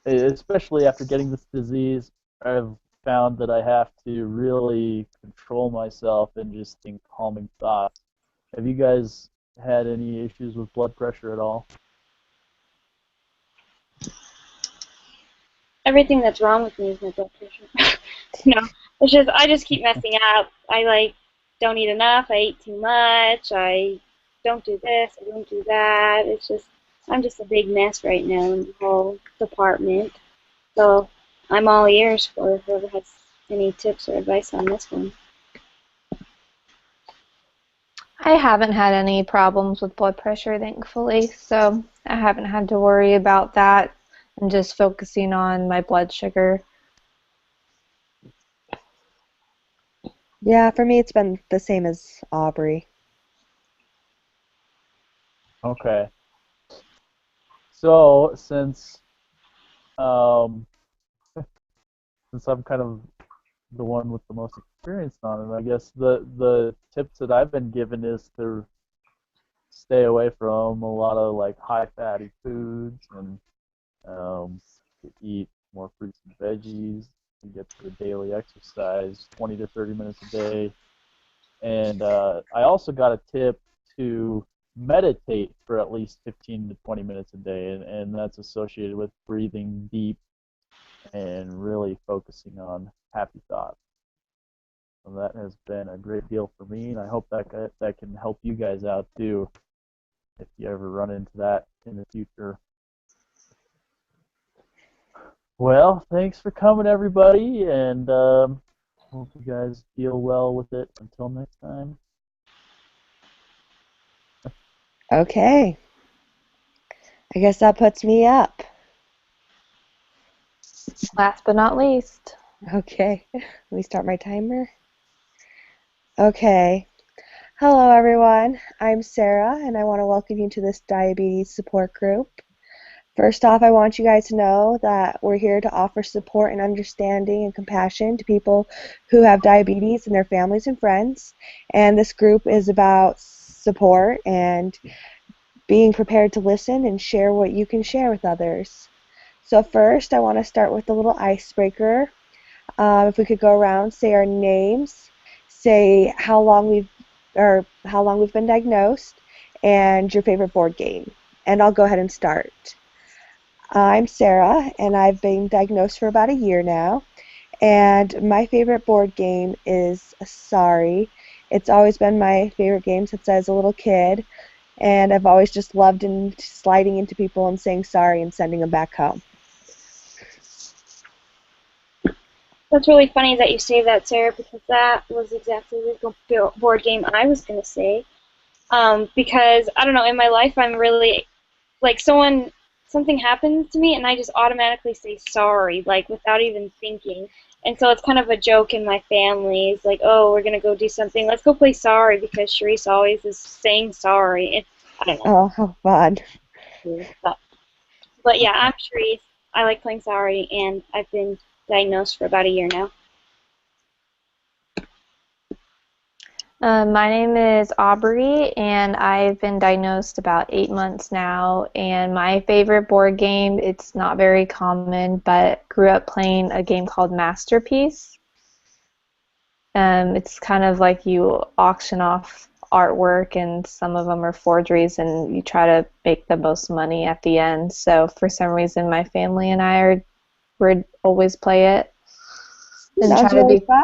especially after getting this disease, I've found that I have to really control myself and just think calming thoughts. Have you guys had any issues with blood pressure at all? Everything that's wrong with me is my blood pressure. No, it's just I just keep messing up. I don't eat enough. I eat too much. I don't do this. I don't do that. It's just I'm just a big mess right now in the whole department. So I'm all ears for whoever has any tips or advice on this one. I haven't had any problems with blood pressure, thankfully, so I haven't had to worry about that. I'm just focusing on my blood sugar. Yeah, for me it's been the same as Aubrey. Okay. So um, since I'm kind of the one with the most experience on it, I guess the tips that I've been given is to stay away from a lot of like high fatty foods and to eat more fruits and veggies and get to the daily exercise, 20 to 30 minutes a day. And I also got a tip to meditate for at least 15 to 20 minutes a day, and that's associated with breathing deep and really focusing on happy thoughts. So that has been a great deal for me, and I hope that can help you guys out too if you ever run into that in the future. Well, thanks for coming, everybody, and hope you guys deal well with it. Until next time. Okay. I guess that puts me up. Last but not least. Okay. Let me start my timer. Okay. Hello, everyone. I'm Sarah, and I want to welcome you to this diabetes support group. First off, I want you guys to know that we're here to offer support and understanding and compassion to people who have diabetes and their families and friends. And this group is about support and being prepared to listen and share what you can share with others. So first, I want to start with a little icebreaker. If we could go around, say our names, say how long we've been diagnosed, and your favorite board game. And I'll go ahead and start. I'm Sarah, and I've been diagnosed for about a year now, and my favorite board game is Sorry. It's always been my favorite game since I was a little kid, and I've always just loved sliding into people and saying sorry and sending them back home. That's really funny that you say that, Sarah, because that was exactly the board game I was going to say. Because, I don't know, in my life I'm really, like, something happens to me and I just automatically say sorry, like, without even thinking. And so it's kind of a joke in my family. It's like, oh, we're going to go do something. Let's go play sorry, because Sharice always is saying sorry. I don't know. Oh, how fun. But yeah, I'm Sharice. I like playing sorry, and I've been diagnosed for about a year now. My name is Aubrey, and I've been diagnosed about 8 months now. And my favorite board game, it's not very common, but grew up playing a game called Masterpiece. It's kind of like you auction off artwork, and some of them are forgeries, and you try to make the most money at the end. So for some reason, my family and I would always play it and Sounds really fun.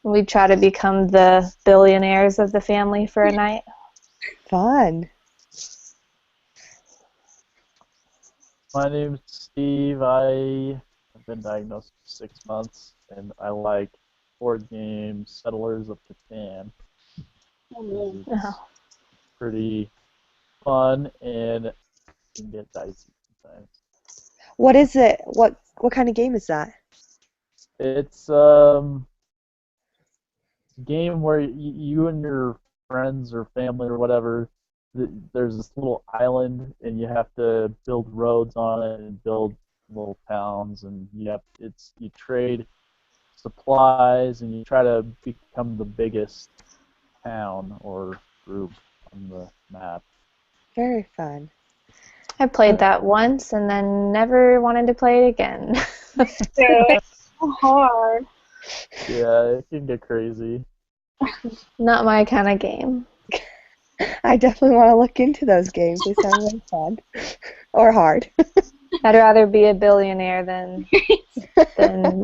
we try to become the billionaires of the family for a night. Fun. My name's Steve. I have been diagnosed for 6 months, and I like board games, Settlers of Catan. It's pretty fun, and it can get dicey sometimes. What is it? What kind of game is that? It's game where you and your friends or family or whatever, there's this little island and you have to build roads on it and build little towns, and you trade supplies and you try to become the biggest town or group on the map. Very fun. I played that once and then never wanted to play it again. It's so hard. Yeah, it can get crazy. Not my kind of game. I definitely want to look into those games. They sound really fun. Or hard. I'd rather be a billionaire than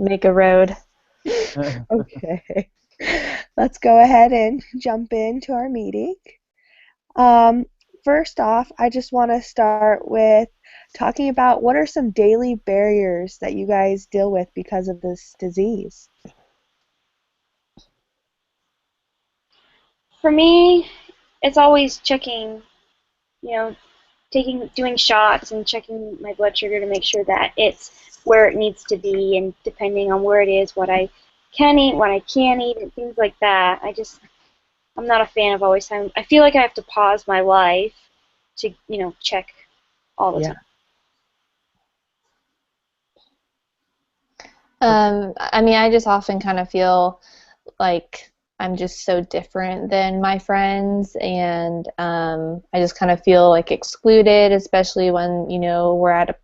make a road. Okay. Let's go ahead and jump into our meeting. First off, I just want to start with talking about what are some daily barriers that you guys deal with because of this disease. For me, it's always checking, doing shots and checking my blood sugar to make sure that it's where it needs to be, and depending on where it is, what I can eat, what I can't eat, and things like that. I'm not a fan of always having, I feel like I have to pause my life to, check all the time. I mean, I just often kind of feel like I'm just so different than my friends, and I just kind of feel like excluded, especially when, we're at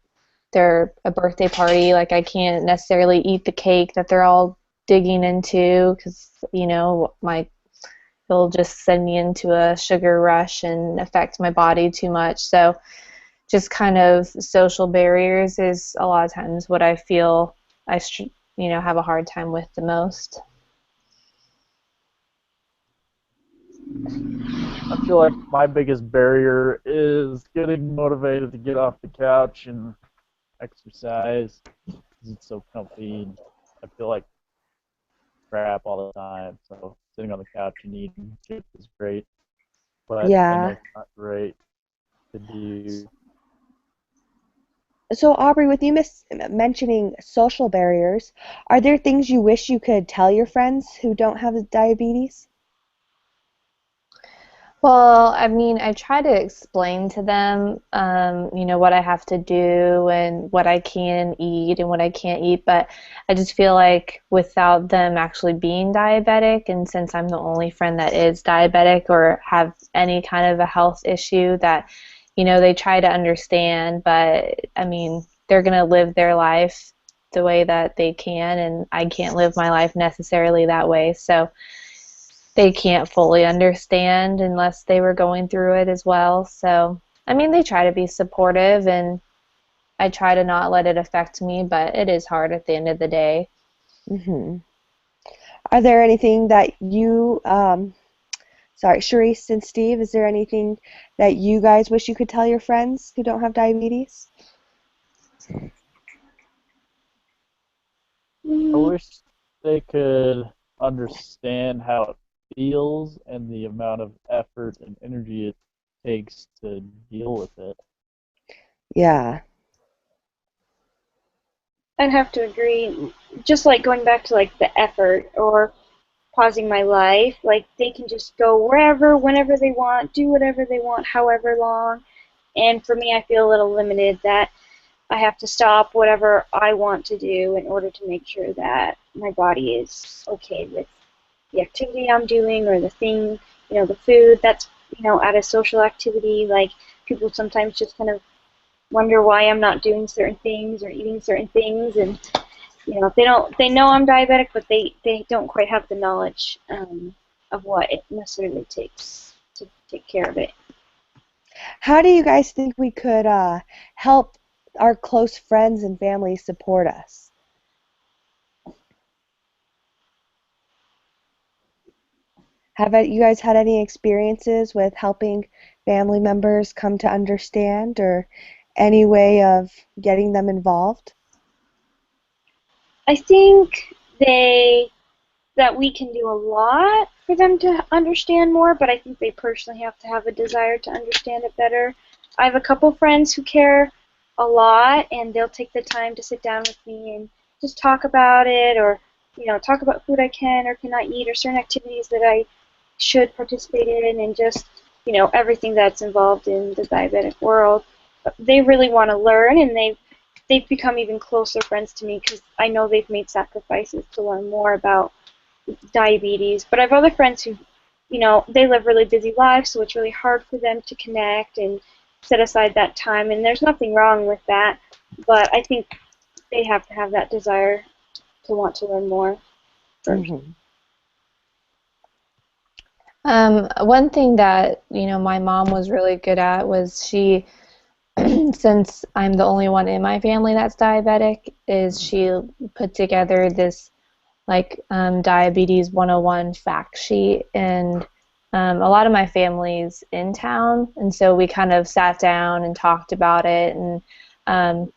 a birthday party. Like, I can't necessarily eat the cake that they're all digging into because, it'll just send me into a sugar rush and affect my body too much. So just kind of social barriers is a lot of times what I feel I have a hard time with the most. I feel like my biggest barrier is getting motivated to get off the couch and exercise because it's so comfy. And I feel like crap all the time. So sitting on the couch and eating chips is great, but I know Yeah. it's not great to do. So, Aubrey, with you mentioning social barriers, are there things you wish you could tell your friends who don't have diabetes? Well, I mean, I try to explain to them, what I have to do and what I can eat and what I can't eat, but I just feel like without them actually being diabetic, and since I'm the only friend that is diabetic or have any kind of a health issue, that, they try to understand, but I mean, they're going to live their life the way that they can, and I can't live my life necessarily that way. So, they can't fully understand unless they were going through it as well. So, I mean, they try to be supportive and I try to not let it affect me, but it is hard at the end of the day. Hmm. Are there anything that you, sorry, Sharice and Steve, is there anything that you guys wish you could tell your friends who don't have diabetes? I Mm, wish they could understand how it feels and the amount of effort and energy it takes to deal with it. Yeah. I'd have to agree. Just like going back to like the effort or pausing my life, like they can just go wherever, whenever they want, do whatever they want, however long. And for me, I feel a little limited that I have to stop whatever I want to do in order to make sure that my body is okay with the activity I'm doing or the thing, the food that's, at a social activity. Like people sometimes just kind of wonder why I'm not doing certain things or eating certain things, and they know I'm diabetic, but they don't quite have the knowledge of what it necessarily takes to take care of it. How do you guys think we could help our close friends and family support us? Have you guys had any experiences with helping family members come to understand or any way of getting them involved? I think they that we can do a lot for them to understand more, but I think they personally have to have a desire to understand it better. I have a couple friends who care a lot, and they'll take the time to sit down with me and just talk about it, or talk about food I can or cannot eat, or certain activities that I should participate in, and just everything that's involved in the diabetic world. They really want to learn, and they've become even closer friends to me because I know they've made sacrifices to learn more about diabetes. But I have other friends who, they live really busy lives, so it's really hard for them to connect and set aside that time. And there's nothing wrong with that, but I think they have to have that desire to want to learn more first. Hmm. One thing that, my mom was really good at was she, since I'm the only one in my family that's diabetic, is she put together this like Diabetes 101 fact sheet, and a lot of my family's in town, and so we kind of sat down and talked about it, um,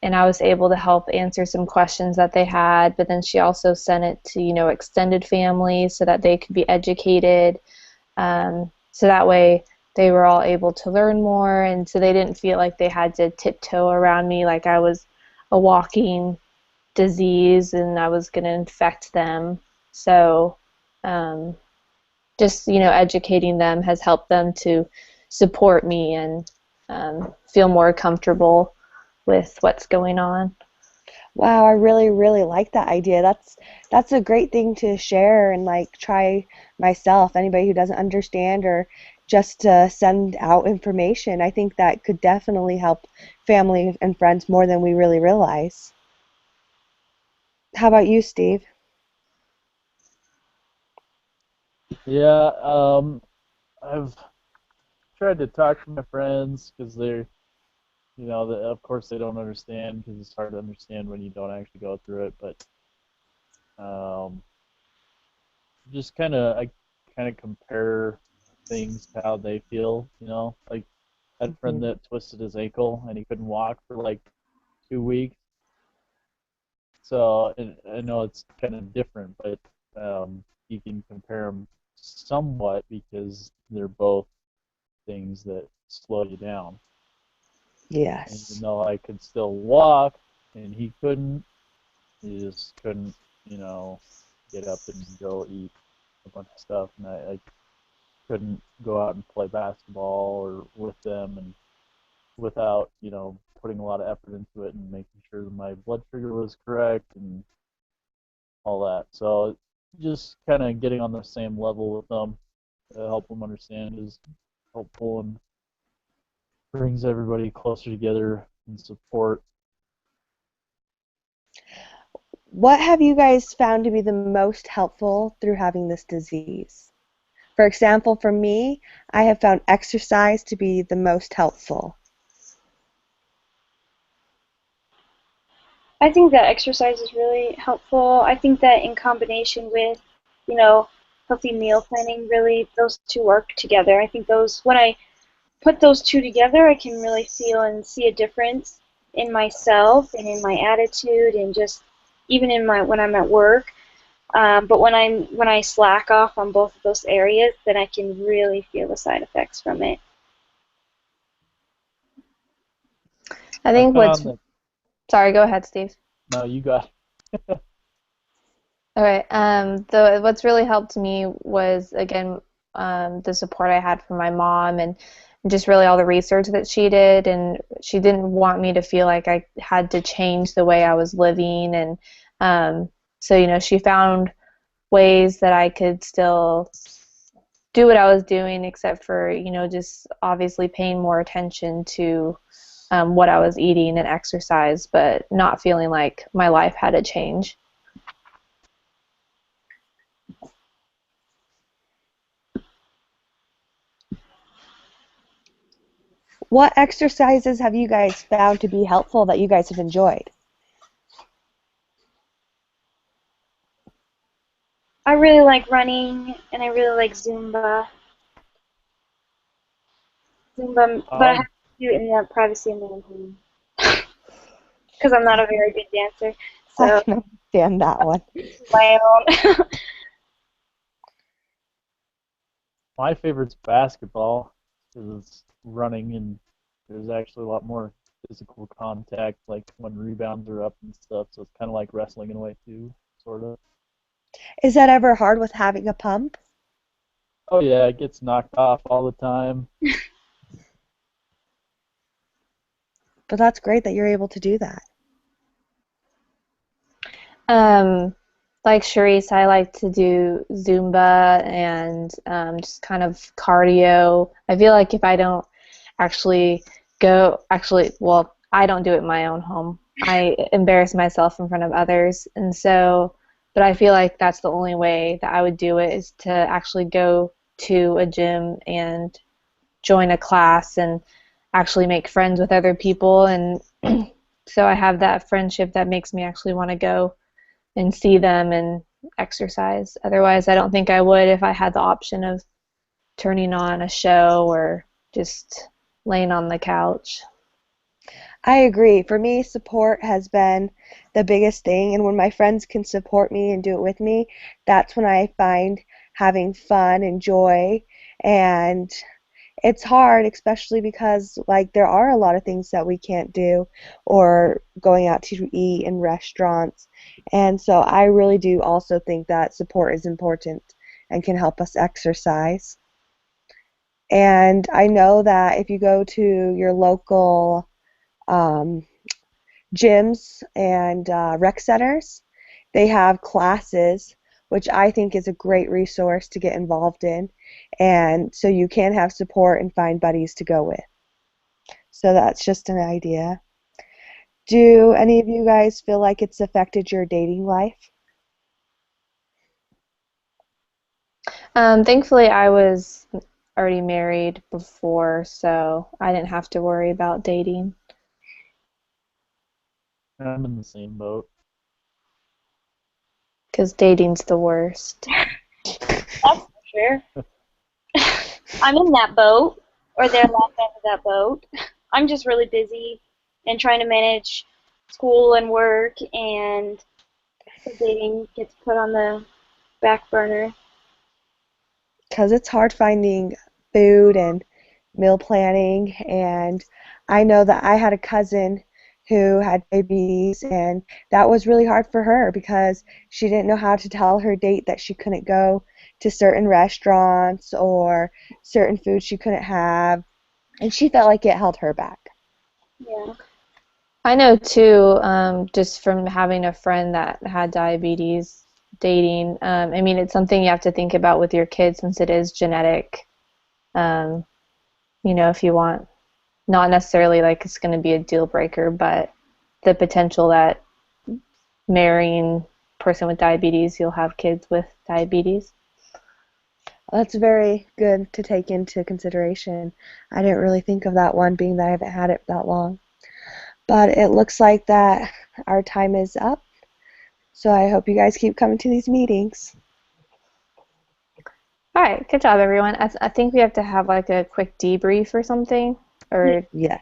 and I was able to help answer some questions that they had, but then she also sent it to, extended family so that they could be educated, so that way they were all able to learn more, and so they didn't feel like they had to tiptoe around me like I was a walking disease and I was going to infect them. So um, just, educating them has helped them to support me and feel more comfortable with what's going on. Wow, I really, really like that idea. That's a great thing to share and like try myself. Anybody who doesn't understand or just to send out information, I think that could definitely help family and friends more than we really realize. How about you, Steve? Yeah, I've tried to talk to my friends because they're, of course they don't understand because it's hard to understand when you don't actually go through it. But um, I kind of compare things to how they feel. Like I had a friend Mhm. that twisted his ankle and he couldn't walk for like 2 weeks. So I know it's kind of different, but you can compare them somewhat because they're both things that slow you down. And even Yes. though I could still walk and he couldn't, he just couldn't, you know, get up and go eat a bunch of stuff. And I couldn't go out and play basketball or with them and without, putting a lot of effort into it and making sure that my blood sugar was correct and all that. So just kind of getting on the same level with them to help them understand is helpful and brings everybody closer together and support. What have you guys found to be the most helpful through having this disease? For example, for me, I have found exercise to be the most helpful. I think that exercise is really helpful. I think that in combination with, you know, healthy meal planning, really those two work together. I think those when I put those two together, I can really feel and see a difference in myself and in my attitude and just even in my when I'm at work. But when I slack off on both of those areas, then I can really feel the side effects from it. I I think what's found that, sorry, go ahead, Steve. no, you got, Okay. The what's really helped me was again the support I had from my mom and just really all the research that she did, and she didn't want me to feel like I had to change the way I was living, and so she found ways that I could still do what I was doing, except for just obviously paying more attention to what I was eating and exercise, but not feeling like my life had to change. What exercises have you guys found to be helpful that you guys have enjoyed? I really like running and I really like Zumba. Zumba, but I have um, to do it in the privacy of my own home because I'm not a very good dancer. I So can understand that one. my own. my favorite's basketball because it's running and there's actually a lot more physical contact, like when rebounds are up and stuff. So it's kind of like wrestling in a way too, sort of. Is that ever hard with having a pump? Oh yeah, it gets knocked off all the time. But that's great that you're able to do that. Um, like Charisse, I like to do Zumba and just kind of cardio. I feel like if I don't well, I don't do it in my own home. I embarrass myself in front of others, and so, but I feel like that's the only way that I would do it is to actually go to a gym and join a class and actually make friends with other people, and so I have that friendship that makes me actually want to go and see them and exercise. Otherwise, I don't think I would if I had the option of turning on a show or just laying on the couch. I agree. For me, support has been the biggest thing, and when my friends can support me and do it with me, that's when I find having fun and joy. And it's hard, especially because like there are a lot of things that we can't do, or going out to eat in restaurants. And so I really do also think that support is important and can help us exercise. And I know that if you go to your local um, gyms and rec centers, they have classes, which I think is a great resource to get involved in. And so you can have support and find buddies to go with. So that's just an idea. Do any of you guys feel like it's affected your dating life? Thankfully, I was already married before, so I didn't have to worry about dating I'm in the same boat. because dating's the worst. That's for sure. I'm in that boat, or they're locked into that boat. I'm just really busy and trying to manage school and work, and the dating gets put on the back burner. Because it's hard finding food and meal planning. And I know that I had a cousin who had diabetes, and that was really hard for her because she didn't know how to tell her date that she couldn't go to certain restaurants or certain foods she couldn't have, and she felt like it held her back. Yeah. I know too, just from having a friend that had diabetes, dating. I mean, it's something you have to think about with your kids since it is genetic. Um, if you want, not necessarily like it's going to be a deal breaker, but the potential that marrying a person with diabetes, you'll have kids with diabetes. That's very good to take into consideration. I didn't really think of that one, being that I haven't had it that long. But it looks like that our time is up. So I hope you guys keep coming to these meetings. All right, good job, everyone. I think we have to have like a quick debrief or something. Or Yeah.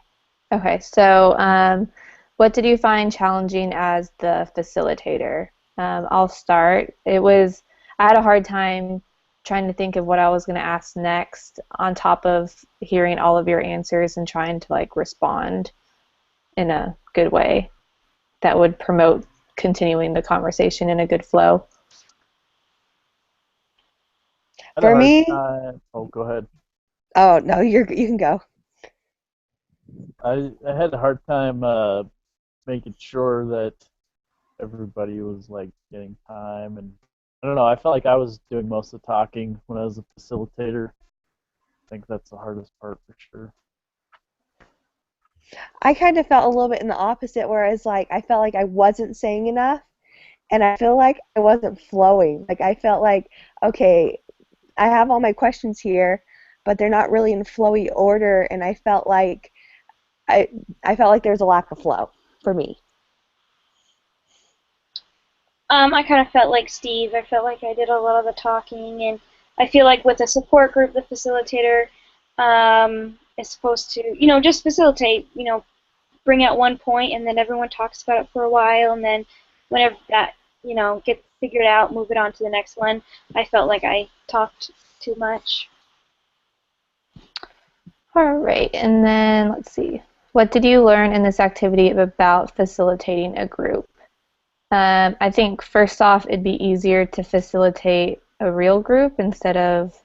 okay, so what did you find challenging as the facilitator? I'll start. I had a hard time trying to think of what I was going to ask next on top of hearing all of your answers and trying to like respond in a good way that would promote continuing the conversation in a good flow. I had a For hard me, time. Oh, go ahead. oh no, you can go. I had a hard time making sure that everybody was like getting time, and I don't know. I felt like I was doing most of the talking when I was a facilitator. I think that's the hardest part for sure. I kind of felt a little bit in the opposite, whereas like I felt like I wasn't saying enough, and I feel like I wasn't flowing. Like I felt like, okay, I have all my questions here, but they're not really in flowy order, and I I felt like there was a lack of flow for me. I kind of felt like Steve. I felt like I did a lot of the talking, and I feel like with a support group, the facilitator is supposed to, just facilitate, bring out one point, and then everyone talks about it for a while, and then whenever that, gets figured out, move it on to the next one. I felt like I talked too much. All right, and then let's see. What did you learn in this activity about facilitating a group? I think first off, it'd be easier to facilitate a real group instead of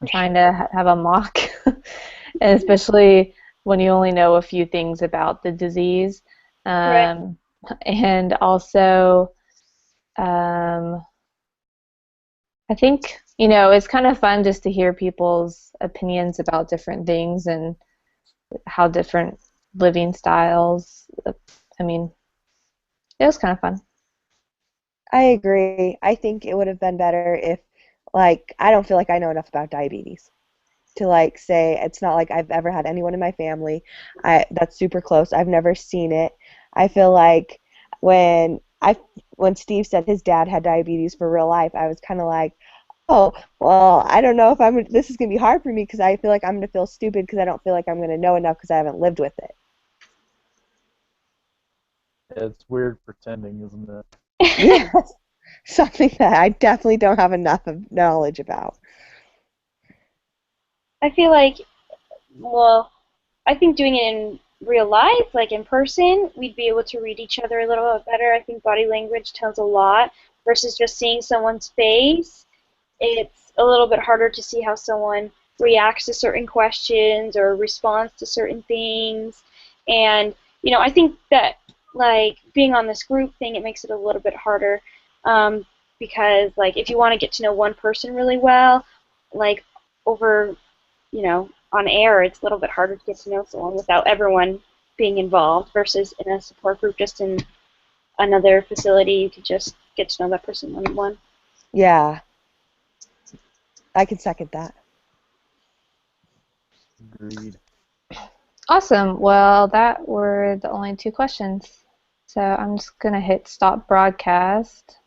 trying to have a mock, and especially when you only know a few things about the disease. Right. And also, um, I think, it's kind of fun just to hear people's opinions about different things and how different living styles. I mean, it was kind of fun. I agree. I think it would have been better if, like, I don't feel like I know enough about diabetes to like say it's not like I've ever had anyone in my family that's super close. I've never seen it. I feel like when I when Steve said his dad had diabetes for real life, I was kind of like, oh, well, I don't know if this is going to be hard for me because I feel like I'm going to feel stupid because I don't feel like I'm going to know enough because I haven't lived with it. It's weird pretending, isn't it? Yes. Something that I definitely don't have enough of knowledge about. I feel like, well, I think doing it in real life, like in person, we'd be able to read each other a little bit better. I think body language tells a lot versus just seeing someone's face. It's a little bit harder to see how someone reacts to certain questions or responds to certain things. And, I think that, like, being on this group thing, it makes it a little bit harder because, like, if you want to get to know one person really well, like, over, on air, it's a little bit harder to get to know someone without everyone being involved versus in a support group, just in another facility, you could just get to know that person one-on-one. Yeah, I can second that. Agreed. Awesome. Well, that were the only two questions. So I'm just going to hit stop broadcast.